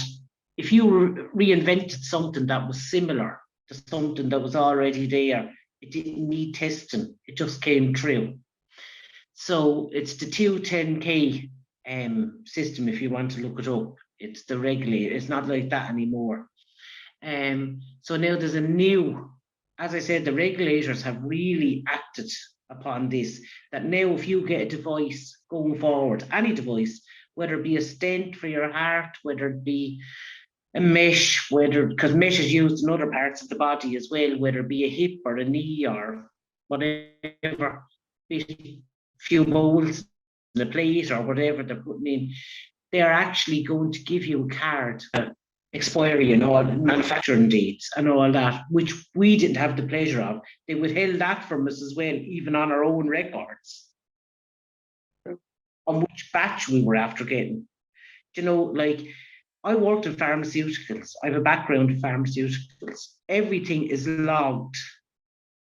if you reinvented something that was similar to something that was already there, it didn't need testing. It just came through. So it's the 210K system, if you want to look it up. It's the regulator. It's not like that anymore. So now there's a new, as I said, the regulators have really acted upon this, that now if you get a device going forward, any device, whether it be a stent for your heart, whether it be a mesh, because mesh is used in other parts of the body as well, whether it be a hip or a knee or whatever, a few bowls, a plate or whatever they're putting in, they are actually going to give you a card, expiry and all manufacturing dates and all that, which we didn't have the pleasure of. They withheld that from us as well, even on our own records, on which batch we were after getting. Like I worked in pharmaceuticals. I have a background in pharmaceuticals. Everything is logged.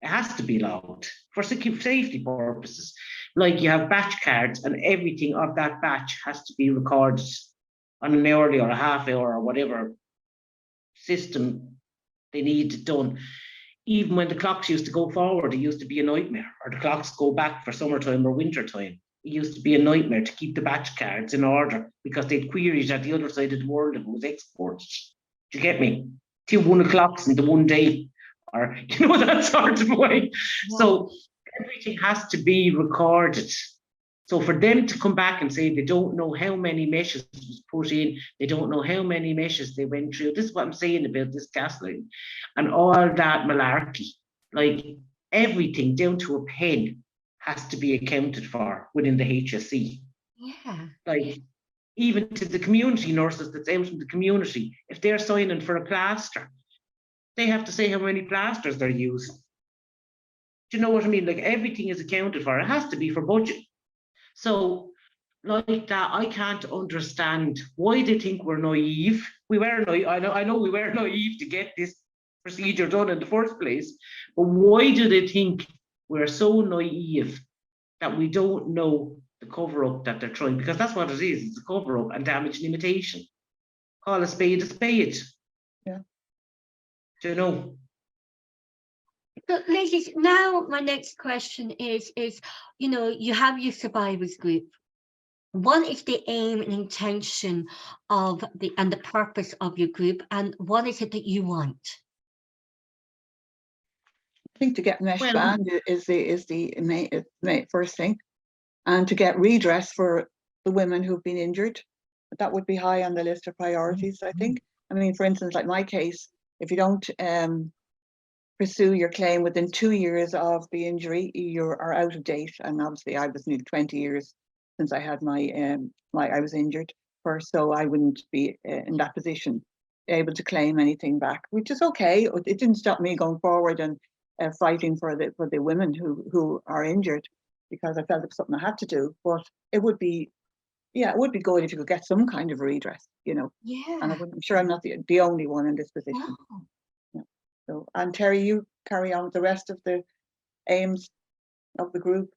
It has to be logged for safety purposes. Like you have batch cards and everything of that batch has to be recorded on an hourly or a half hour or whatever system they need done. Even when the clocks used to go forward, it used to be a nightmare, or the clocks go back for summertime or wintertime. It used to be a nightmare to keep the batch cards in order because they'd queries at the other side of the world if it was exported. Do you get me? 2 1 o'clocks in the one day, or that sort of way. Yeah. So everything has to be recorded. So for them to come back and say they don't know how many meshes was put in, they don't know how many meshes they went through. This is what I'm saying about this gaslighting and all that malarkey. Like everything down to a pen has to be accounted for within the HSE. Yeah. Like even to the community nurses that's out in the community, if they're signing for a plaster, they have to say how many plasters they're using. Do you know what I mean? Like everything is accounted for. It has to be for budget. So like that, I can't understand why they think we're naive. We were naive. I know we were naive to get this procedure done in the first place. But why do they think we're so naive that we don't know the cover-up that they're trying? Because that's what it is. It's a cover-up and damage and imitation. Call a spade a spade. Yeah. Do you know? So, ladies, now my next question is, you have your survivors group. What is the aim and intention of the purpose of your group, and what is it that you want? I think to get mesh banned is the main first thing. and to get redress for the women who've been injured. That would be high on the list of priorities, I think. I mean, for instance, like my case, if you don't pursue your claim within 2 years of the injury, you are out of date. And obviously, I was nearly 20 years since I had I was injured first, so I wouldn't be in that position able to claim anything back, which is okay. It didn't stop me going forward and fighting for the women who are injured, because I felt it was something I had to do. But it would be, yeah, it would be good if you could get some kind of redress, you know. Yeah. And I'm sure I'm not the only one in this position. No. Yeah. So, and Terri, you carry on with the rest of the aims of the group.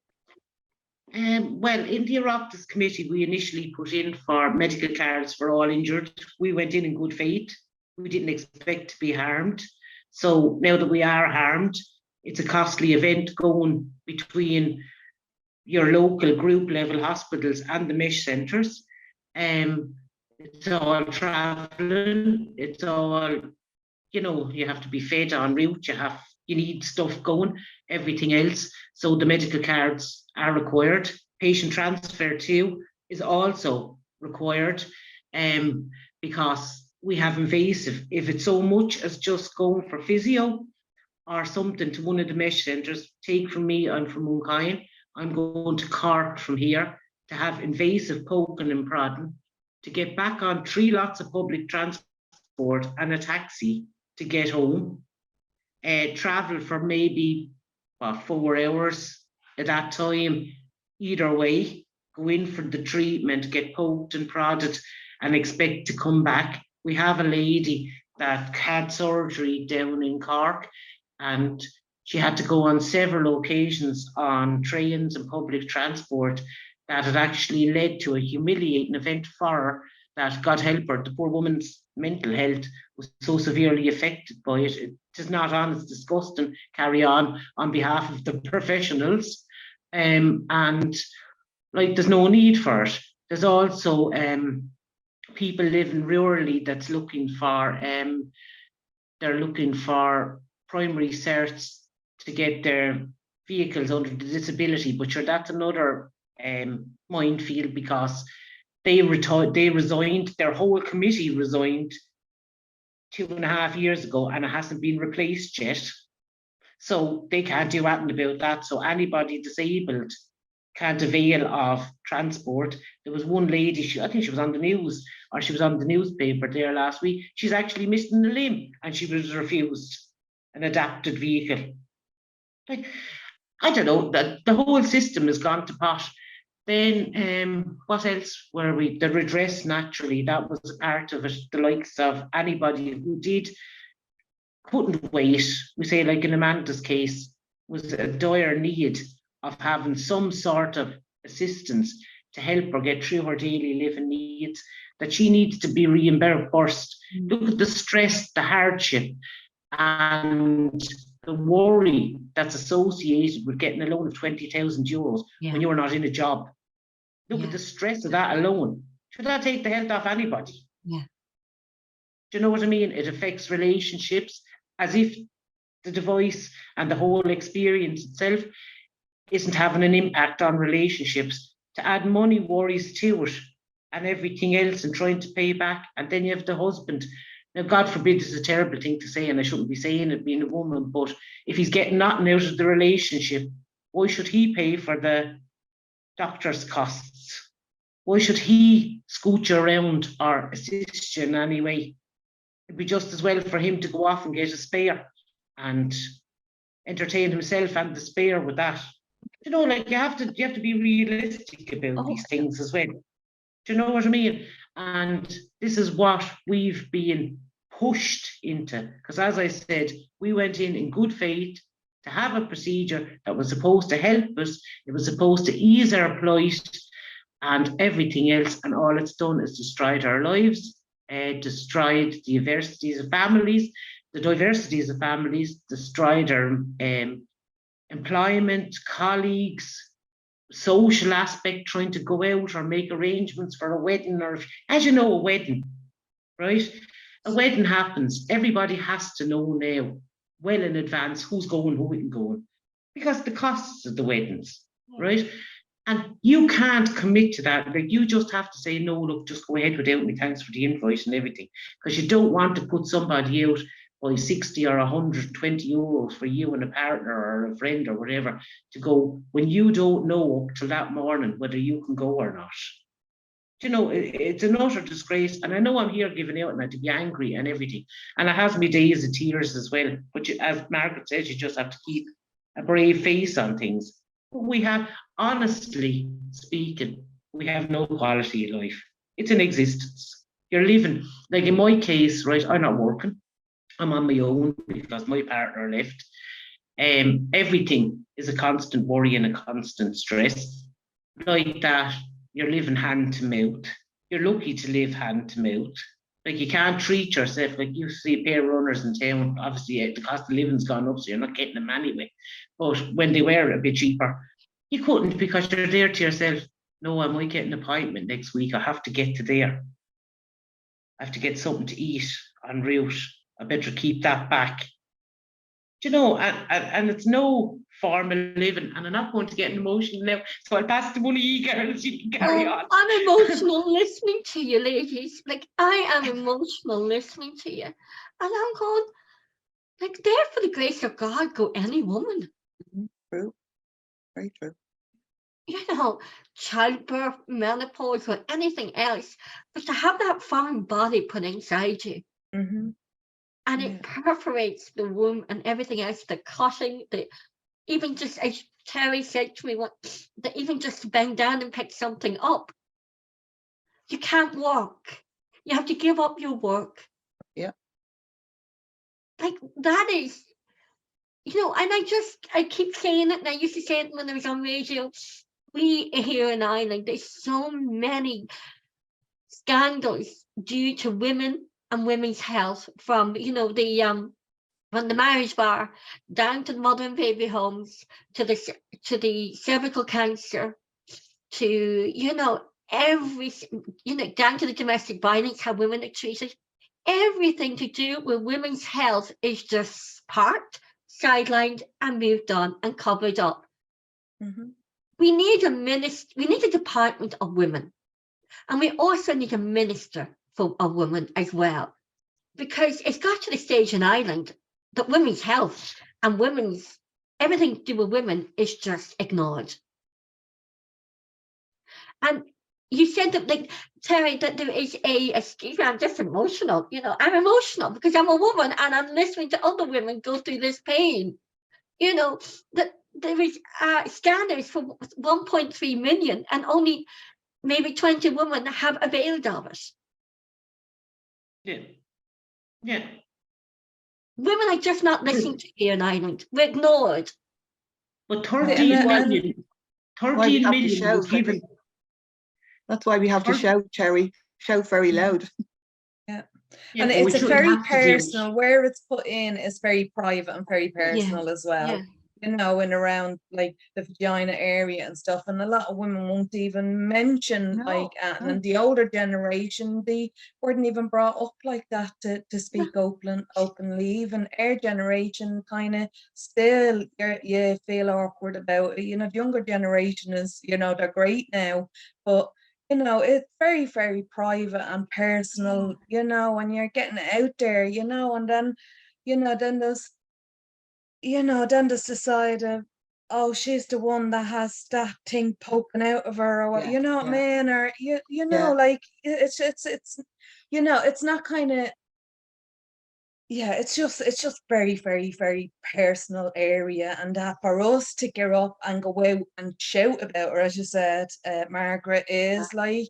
Well, in the Oireachtas committee, we initially put in for medical cards for all injured. We went in good faith. We didn't expect to be harmed. So now that we are harmed, it's a costly event going between your local group level hospitals and the mesh centres. It's all travelling. It's all, you know, you have to be fed en route. You need stuff going, everything else. So the medical cards are required. Patient transfer too is also required, because we have invasive. If it's so much as just going for physio or something to one of the mesh centres, take from me, I'm from Muncain, I'm going to Cork from here to have invasive poking and prodding, to get back on 3 lots of public transport and a taxi to get home. Travel for maybe 4 hours at that time, either way, go in for the treatment, get poked and prodded, and expect to come back. We have a lady that had surgery down in Cork, and she had to go on several occasions on trains and public transport that had actually led to a humiliating event for her that, God help her, the poor woman's mental health was so severely affected by it. It is not on, it's disgusting. Carry on behalf of the professionals. And like, there's no need for it. There's also people living rurally that's looking for, they're looking for primary certs to get their vehicles under the disability, but sure, that's another minefield, because they resigned, their whole committee resigned 2.5 years ago, and it hasn't been replaced yet. So they can't do anything about that. So anybody disabled can't avail of transport. There was one lady, I think she was on the news, or she was on the newspaper there last week. She's actually missing a limb, and she was refused an adapted vehicle. Like, I don't know, the whole system has gone to pot. Then what else were we? The redress, naturally, that was a part of it. The likes of anybody who couldn't wait, we say, like in Amanda's case, was a dire need of having some sort of assistance to help her get through her daily living needs, that she needs to be reimbursed. Look at the stress, the hardship, and the worry that's associated with getting a loan of 20,000 euros when you're not in a job. Look at the stress of that alone. Should that take the health off anybody? Yeah. Do you know what I mean? It affects relationships, as if the device and the whole experience itself isn't having an impact on relationships. To add money worries to it and everything else, and trying to pay back. And then you have the husband. Now, God forbid, this is a terrible thing to say, and I shouldn't be saying it being a woman, but if he's getting nothing out of the relationship, why should he pay for the doctor's costs? Why should he scooch around or assist you in any way? It'd be just as well for him to go off and get a spare and entertain himself and the spare with that. You know, like, you have to be realistic about these things as well. Do you know what I mean? And this is what we've been pushed into, because, as I said, we went in good faith to have a procedure that was supposed to help us. It was supposed to ease our plight and everything else, and all it's done is destroyed our lives, destroyed the diversities of families, destroyed our employment, colleagues, social aspect, trying to go out or make arrangements for a wedding, or, as you know, a wedding, right? A wedding happens. Everybody has to know now, well in advance, who's going, who isn't going, because the costs of the weddings, right? And you can't commit to that. Like, you just have to say, no, look, just go ahead without me. Thanks for the invite and everything. Because you don't want to put somebody out by 60 or 120 euros for you and a partner or a friend or whatever to go when you don't know up till that morning whether you can go or not. You know, it's an utter disgrace. And I know I'm here giving out and I to be angry and everything. And I have me days of tears as well. But as Margaret says, you just have to keep a brave face on things. We have, honestly speaking, we have no quality of life. It's an existence. You're living, like in my case, right, I'm not working. I'm on my own because my partner left. Everything is a constant worry and a constant stress. Like that, you're living hand to mouth. You're lucky to live hand to mouth. Like, you can't treat yourself. Like, you see a pair of runners in town, obviously the cost of living's gone up, so you're not getting them anyway. But when they were a bit cheaper, you couldn't, because you're there to yourself. No, I might get an appointment next week. I have to get to there. I have to get something to eat en route. I better keep that back. Do you know, and it's no formal living, and I'm not going to get emotional now, so I'll pass the money, you girls, you can carry on. I'm emotional listening to you, ladies. Like, I am emotional listening to you. And I'm going, like, there for the grace of God go any woman. True. Very true. You know, childbirth, menopause, or anything else. But to have that foreign body put inside you, and it perforates the womb and everything else, the cutting, even just, as Terry said to me, that even just to bend down and pick something up, you can't walk. You have to give up your work. Yeah. Like, that is, you know, and I keep saying it, and I used to say it when I was on radio. We here in Ireland, there's so many scandals due to women and women's health, from, you know, from the marriage bar down to the mother and baby homes, to the cervical cancer, to, you know, down to the domestic violence, how women are treated. Everything to do with women's health is just parked, sidelined, and moved on and covered up. We need a department of women, and we also need a minister of women as well, because it's got to the stage in Ireland that women's health and everything to do with women is just ignored. And you said that, like, Terry, that there is excuse me, I'm just emotional. You know, I'm emotional because I'm a woman and I'm listening to other women go through this pain. You know, that there is standards for 1.3 million, and only maybe 20 women have availed of it. Yeah. Women are just not listened to here in Ireland. We're ignored. But 13 million was given. That's why we have to shout, Terry. Shout very loud. Yeah. And it's a very personal, where it's put in is very private and very personal as well. You know, and around like the vagina area and stuff, and a lot of women won't even mention and the older generation, they weren't even brought up like that to speak openly. Even our generation kind of still you feel awkward about it. You know, the younger generation is, you know, they're great now, but you know, it's very, very private and personal, you know, when you're getting it out there, you know, and then, you know, then there's the side of, oh, she's the one that has that thing poking out of her, or what, you know what I mean? Or you know, like it's you know, it's not kind of, it's just very, very, very personal area, and that for us to get up and go out and shout about her, as you said, Margaret, is like,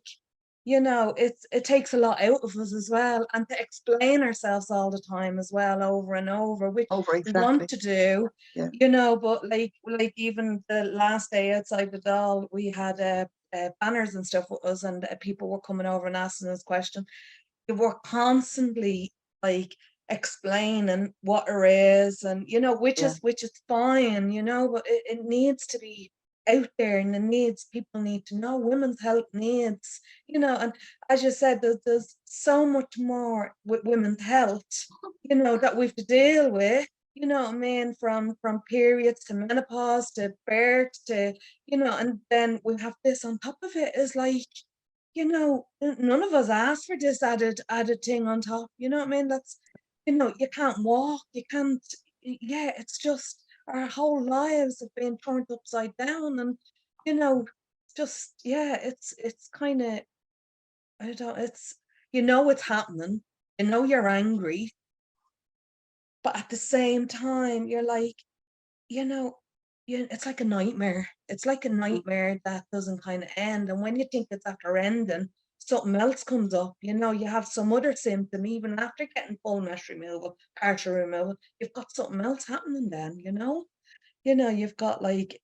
you know, it takes a lot out of us as well, and to explain ourselves all the time as well, over and over, which we want to do, you know, but like even the last day outside the doll, we had banners and stuff with us, and people were coming over and asking us questions. We were constantly like explaining what it is, and you know, which is fine, you know, but it needs to be out there, and people need to know women's health needs, you know. And as you said, there's so much more with women's health, you know, that we have to deal with, you know what I mean, from periods to menopause to birth to, you know, and then we have this on top of it is like, you know, none of us asked for this added thing on top, you know what I mean? That's, you know, you can't walk, you can't, yeah, it's just our whole lives have been turned upside down, and, you know, just, yeah, it's kind of, I don't, it's, you know, it's happening, you know, you're angry, but at the same time, you're like, you know, it's like a nightmare. It's like a nightmare that doesn't kind of end. And when you think it's after ending, something else comes up. You know, you have some other symptom, even after getting full mesh removal, partial removal, you've got something else happening then, you know? You know, you've got like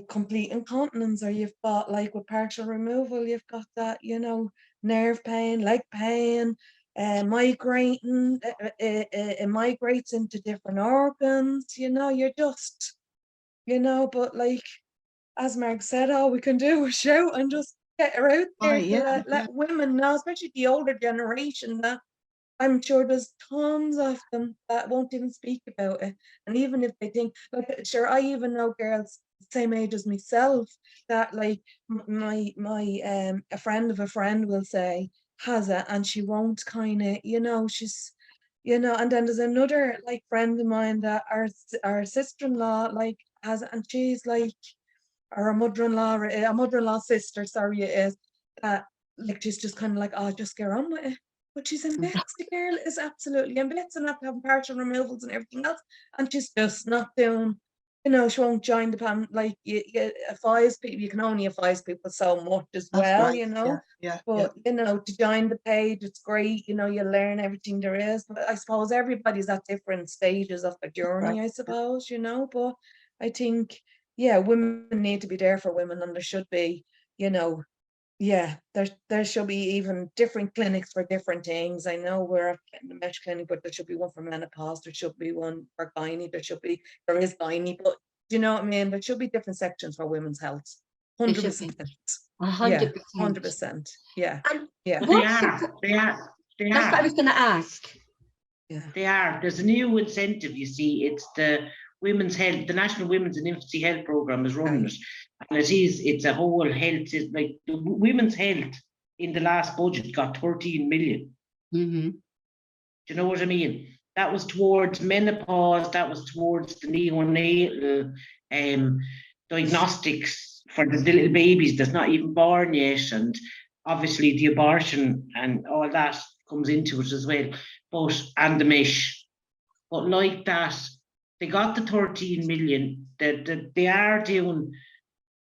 complete incontinence, or you've got like with partial removal, you've got that, you know, nerve pain, leg pain, migrating, it migrates into different organs, you know, you're just, you know, but like, as Mark said, all we can do is shout and just get her out Oh, there to yeah, let women know, especially the older generation, that I'm sure there's tons of them that won't even speak about it. And even if they think, like, sure, I even know girls the same age as myself that, like, a friend of a friend will say has it, and she won't kind of, you know, she's, you know. And then there's another like friend of mine that our sister-in-law like has it, and she's like, or a mother-in-law sister, sorry, it is, that like she's just kind of like, oh, just get on with it. But she's in bits. The girl is absolutely in bits, and after having partial removals and everything else, and she's just not doing, you know, she won't join the pan. Like, you advise people, you can only advise people so much as that's well, right. you know. Yeah. But you know, to join the page, it's great. You know, you learn everything there is. But I suppose everybody's at different stages of the journey, Right. I suppose, you know. But I think, yeah, women need to be there for women, and there should be, you know, yeah, there should be even different clinics for different things. I know we're at the mesh clinic, but there should be one for menopause, there should be one for gynae, there is gynae, but do you know what I mean? There should be different sections for women's health. It should be 100%. 100%. Yeah, 100%. Yeah. And Yeah. But they what's are, they are, they that's what I are, was going to ask. Yeah. they are. There's a new incentive, you see. It's the Women's Health, the National Women's and Infancy Health Programme is running it. And it's a whole health, it's like the women's health in the last budget got 13 million. Mm-hmm. Do you know what I mean? That was towards menopause, that was towards the neonatal diagnostics for the little babies that's not even born yet, and obviously the abortion and all that comes into it as well, and the mesh. But like that, they got the 13 million, that they are doing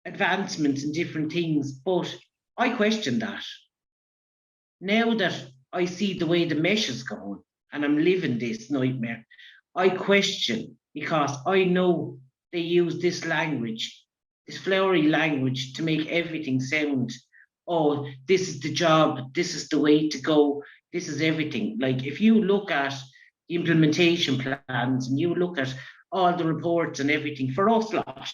advancements in different things, but I question that. Now that I see the way the mesh is going and I'm living this nightmare, I question, because I know they use this language, this flowery language, to make everything sound, oh, this is the job, this is the way to go, this is everything. Like, if you look at the implementation plans and you look at all the reports and everything for us lot,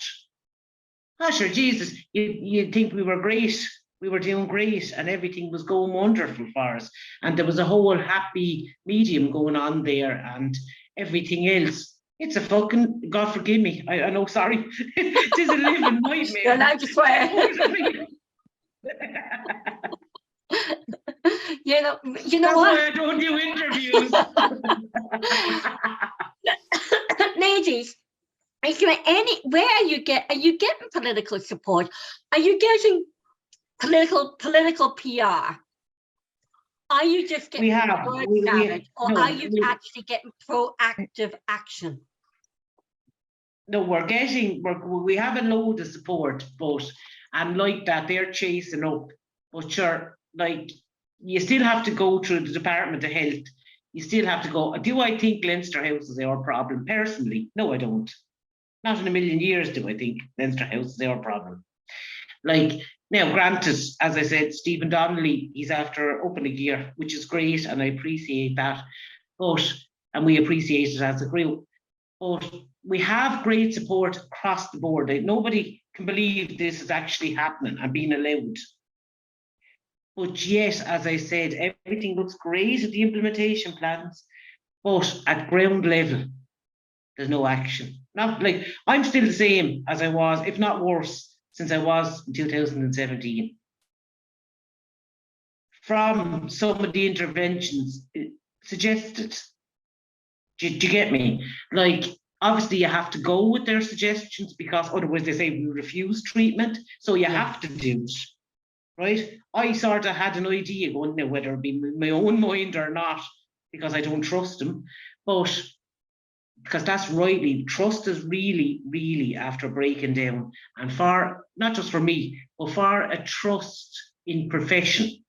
oh, sure, Jesus, you'd think we were great. We were doing great and everything was going wonderful for us. And there was a whole happy medium going on there and everything else. It's a fucking, God forgive me, I know, sorry. It is a living nightmare. You're allowed to swear. you know That's what? why I don't do interviews. Ladies, is there where are you getting political support? Are you getting political PR? Are you just getting word salad, or are you actually getting proactive action? No, we have a load of support, and like that, they're chasing up. But sure, like, you still have to go through the Department of Health. You still have to go. Do I think Leinster House is our problem? Personally, no, I don't. Not in a million years do I think Leinster House is our problem. Like, now, granted, as I said, Stephen Donnelly, he's after upping a gear, which is great, and I appreciate that. And we appreciate it as a group. But we have great support across the board. Nobody can believe this is actually happening and being allowed. But yet, as I said, everything looks great at the implementation plans, but at ground level, there's no action. Not like, I'm still the same as I was, if not worse, since I was in 2017. From some of the interventions suggested. Do you get me? Like, obviously you have to go with their suggestions, because otherwise they say we refuse treatment. So you have to do it, right? I sort of had an idea going there, whether it be my own mind or not, because I don't trust them. But because that's rightly, trust is really, really after breaking down. And for, not just for me, but for a trust in profession.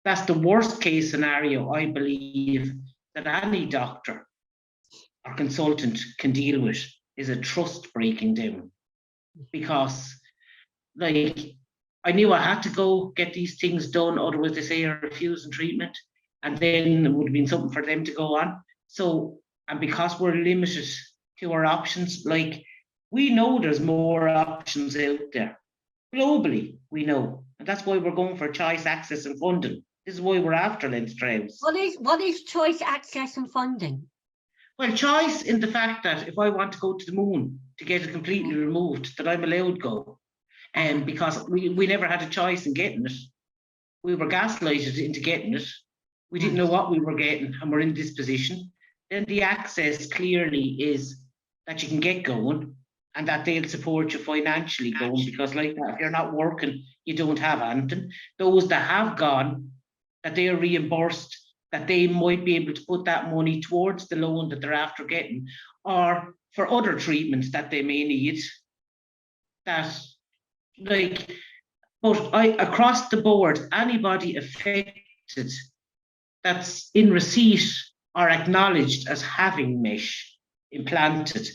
That's the worst case scenario, I believe, that any doctor or consultant can deal with, is a trust breaking down. Because, like, I knew I had to go get these things done, otherwise they say you're refusing treatment, and then it would have been something for them to go on. So, and because we're limited to our options, like, we know there's more options out there. Globally, we know. And that's why we're going for choice, access and funding. This is why we're after Lens Trails. What is choice, access and funding? Well, choice in the fact that if I want to go to the moon to get it completely removed, that I'm allowed to go. And because we never had a choice in getting it. We were gaslighted into getting it. We didn't know what we were getting, and we're in this position. Then the access clearly is that you can get going, and that they'll support you financially going, because like that, if you're not working, you don't have anything. Those that have gone, that they are reimbursed, that they might be able to put that money towards the loan that they're after getting, or for other treatments that they may need. That, like, but across the board, anybody affected that's in receipt or acknowledged as having mesh implanted,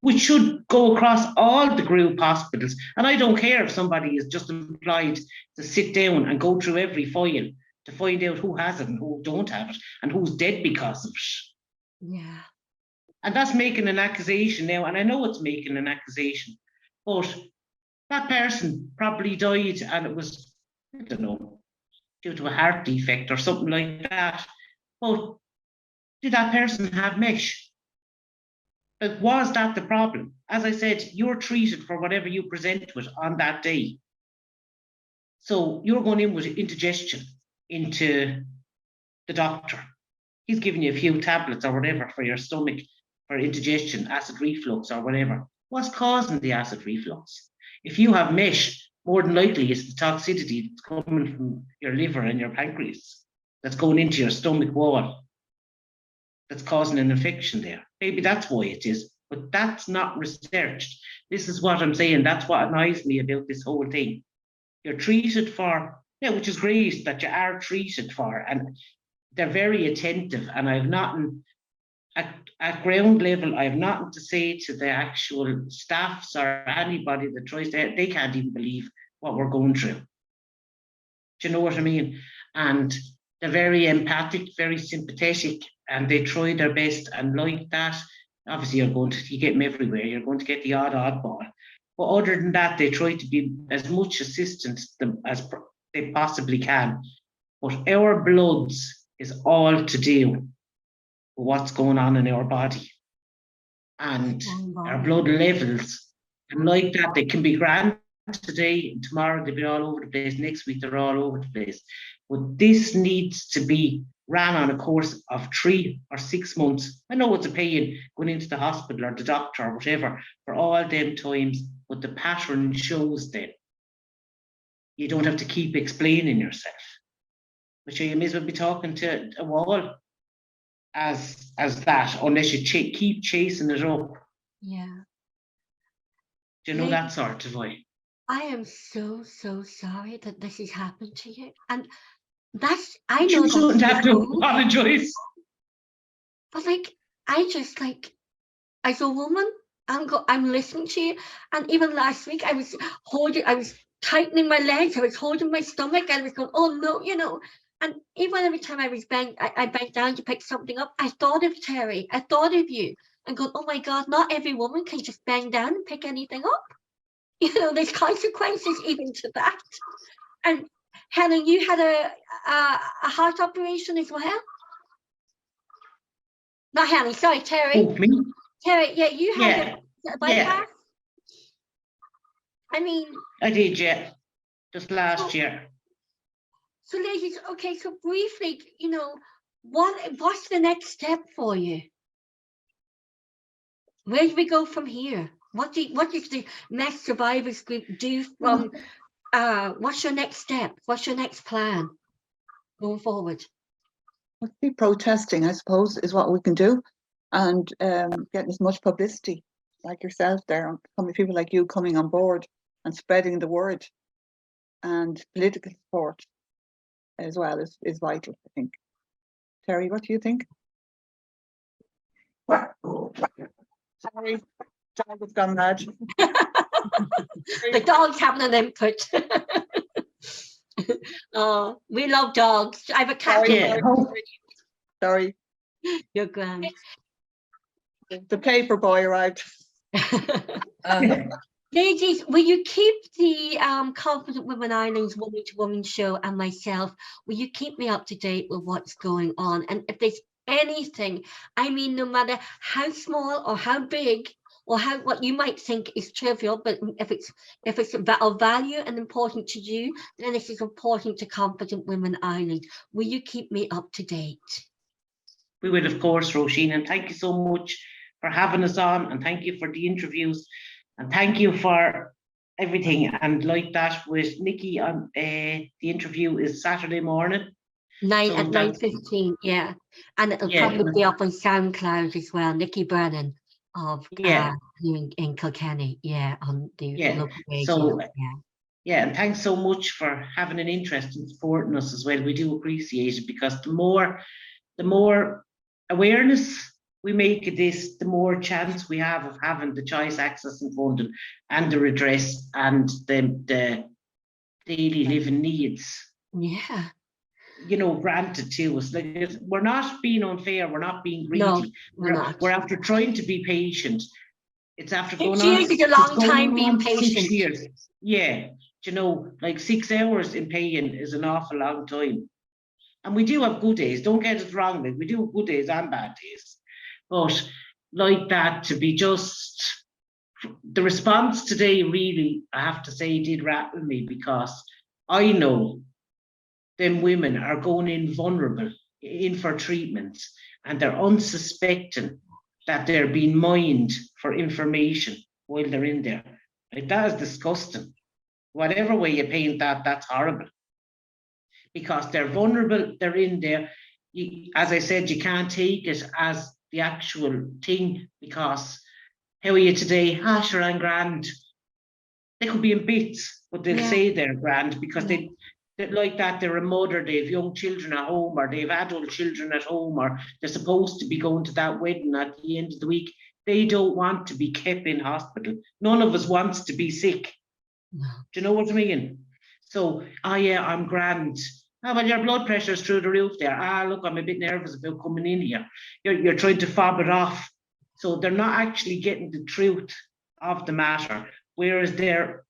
which should go across all the group hospitals. And I don't care if somebody is just employed to sit down and go through every file to find out who has it and who don't have it and who's dead because of it. Yeah. And that's making an accusation now, and I know it's making an accusation, but that person probably died, and it was, I don't know, due to a heart defect or something like that. But did that person have mesh? Like, was that the problem? As I said, you're treated for whatever you present with on that day. So you're going in with indigestion into the doctor. He's giving you a few tablets or whatever for your stomach, for indigestion, acid reflux or whatever. What's causing the acid reflux? If you have mesh, more than likely it's the toxicity that's coming from your liver and your pancreas that's going into your stomach wall that's causing an infection there. Maybe that's why it is, but that's not researched. This is what I'm saying. That's what annoys me about this whole thing. You're treated for, yeah, which is great that you are treated for, and they're very attentive, and I've nothing at ground level, I have nothing to say to the actual staffs or anybody that tries to, they can't even believe what we're going through. Do you know what I mean? And they're very empathic, very sympathetic, and they try their best. And like that, obviously you get them everywhere, you're going to get the oddball. But other than that, they try to be as much assistance to them as they possibly can. But our bloods is all to do what's going on in our body, and our blood levels, and like that, they can be grand today and tomorrow they'll be all over the place, next week they're all over the place. But this needs to be ran on a course of 3 or 6 months. I know it's a pain going into the hospital or the doctor or whatever for all them times, but the pattern shows then you don't have to keep explaining yourself, but you may as well be talking to a wall as that, unless you keep chasing it up. Yeah. Do you know that sort of way? I am so sorry that this has happened to you, and that's, I know you shouldn't have to cool, apologize. but like, I just, like, as a woman, I'm listening to you, and even last week I was tightening my legs, I was holding my stomach, I was going, oh no, you know. And even every time I bent down to pick something up, I thought of Terry, I thought of you, and go, oh my God, not every woman can just bend down and pick anything up. You know, there's consequences even to that. And Helen, you had a heart operation as well? Not Helen, sorry, Terry. Oh, me? Terry, yeah, you had Yeah, a bypass. yeah. I mean, I did, yeah, just last So- year. so ladies, okay, so briefly, you know, what's the next step for you? Where do we go from here? What does the Mesh Survivors Group do from? What's your next step? What's your next plan going forward? Let's be protesting, I suppose, is what we can do, and getting as much publicity like yourself there, people like you coming on board and spreading the word, and political support as well is vital, I think. Terry, what do you think? Sorry, dog has gone mad. The dog's having an input. Oh, we love dogs. I have a cat. Sorry, Yeah. Sorry, You're grand. the paper boy arrived. Ladies, will you keep the Confident Women Islands Woman to Woman show and myself? Will you keep me up to date with what's going on? And if there's anything, I mean, no matter how small or how big or what you might think is trivial, but if it's of value and important to you, then this is important to Confident Women Island. Will you keep me up to date? We will, of course, Roisin, and thank you so much for having us on, and thank you for the interviews, and thank you for everything. And like that with Nikki, the interview is Saturday morning. At 9:15, yeah, and it'll probably be up on SoundCloud as well. Nikki Byrne of here in Kilkenny, on the local radio. So and thanks so much for having an interest in supporting us as well. We do appreciate it, because the more awareness we make of this, the more chance we have of having the choice, access and funding and the redress and the daily living needs. Yeah. You know, granted to us. Like, we're not being unfair, we're not being greedy. No, we're not. We're after trying to be patient. It's after going 6 on. years is a long time being 6 patient. years. Yeah. You know, like 6 hours in pain is an awful long time. And we do have good days, don't get it wrong. Like, we do have good days and bad days. But like that, to be just, the response today really, I have to say, did rattle me, because I know them women are going in vulnerable in for treatments, and they're unsuspecting that they're being mined for information while they're in there. Like, that is disgusting. Whatever way you paint that, that's horrible. Because they're vulnerable, they're in there. As I said, you can't take it as the actual thing, because how are you today? Sure, I'm grand. They could be in bits, but they'll say they're grand, because they like that, they're a mother, they have young children at home, or they have adult children at home, or they're supposed to be going to that wedding at the end of the week. They don't want to be kept in hospital. None of us wants to be sick. No. Do you know what I mean? So, I'm grand. Well, your blood pressure is through the roof there. Look, I'm a bit nervous about coming in here. You're trying to fob it off. So they're not actually getting the truth of the matter, whereas they're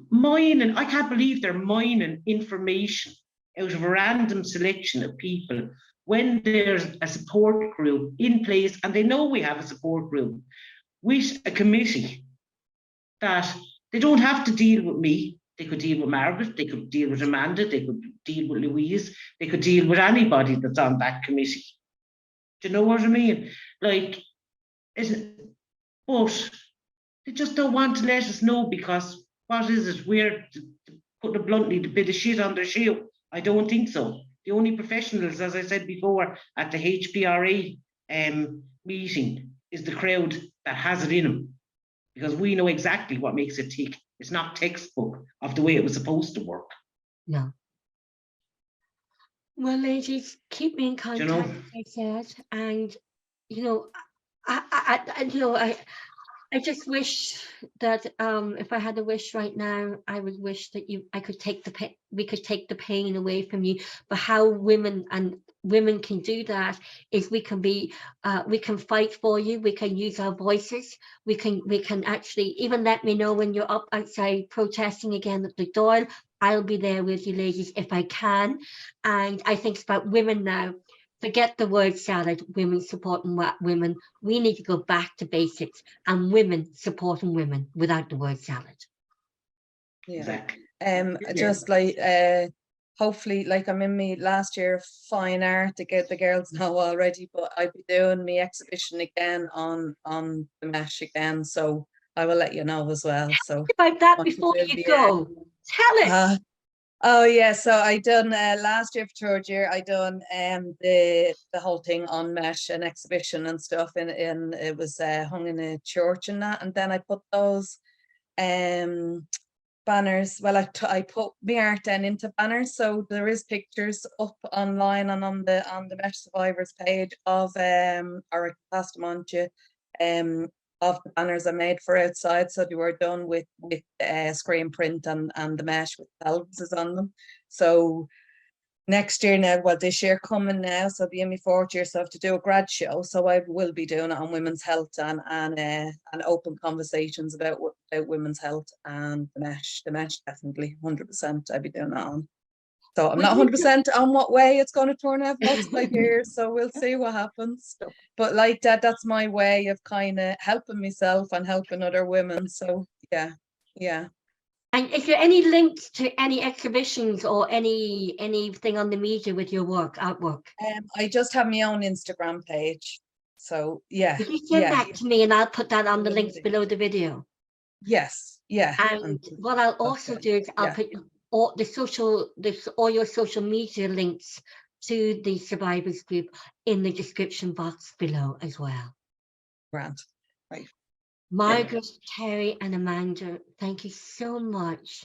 mining. I can't believe they're mining information out of a random selection of people when there's a support group in place, and they know we have a support group with a committee that they don't have to deal with me. They could deal with Margaret, they could deal with Amanda, they could deal with Louise, they could deal with anybody that's on that committee. Do you know what I mean? Like, but they just don't want to let us know, because what is it? We're, to put it bluntly, the bit of shit on their shoe. I don't think so. The only professionals, as I said before, at the HPRA meeting is the crowd that has it in them, because we know exactly what makes it tick. It's not textbook of the way it was supposed to work. No. Well, ladies, keep me in contact, as I said, and I just wish that if I had a wish right now, I would wish that we could take the pain away from you. But how women can do that is we can fight for you. We can use our voices. We can actually even let me know when you're up outside protesting again at the door. I'll be there with you, ladies, if I can. And I think it's about women now Forget the word salad, women supporting women. We need to go back to basics and women supporting women without the word salad. Yeah. Exactly. Just like hopefully, like I'm in my last year of fine art, to get the girls know already, but I'll be doing my exhibition again on the mesh again, so I will let you know as well. So About that want you before to you be, go, tell us. oh yeah, so I done last year for third year, I done the whole thing on mesh, an exhibition and stuff, in it was hung in a church and that, and then I put those banners, well, I put my art then into banners, so there is pictures up online and on the Mesh Survivors page of or I passed them on to you, of the banners I made for outside. So they were done with screen print and the mesh with pelvises on them. So next year now, well, this year coming now, so I'll be in my fourth year, so I have to do a grad show. So I will be doing it on women's health and open conversations about women's health and the mesh. The mesh, definitely 100%. I'll be doing that on. So I'm not 100% on what way it's going to turn out next 5 years. So we'll see what happens. But like that's my way of kind of helping myself and helping other women. So yeah. And is there any links to any exhibitions or anything on the media with your artwork? I just have my own Instagram page. So yeah. Could you send that to me and I'll put that on the links below the video? Yes. Yeah. And what I'll also do is I'll put all your social media links to the survivors group in the description box below as well. Grant. Right. Margaret, Terri and Amanda, thank you so much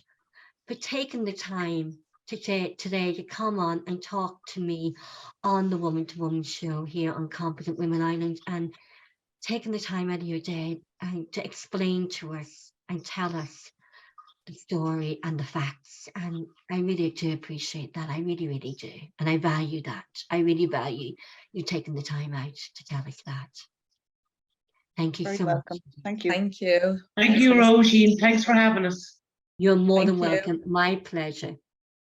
for taking the time today to come on and talk to me on the Woman to Woman show here on Competent Women Ireland, and taking the time out of your day and to explain to us and tell us the story and the facts. And I really do appreciate that. I really, really do. And I value that. I really value you taking the time out to tell us that. Thank you so much. Thank you. Thank you. Thank you, Roisin. Thanks for having us. You're more than welcome. My pleasure.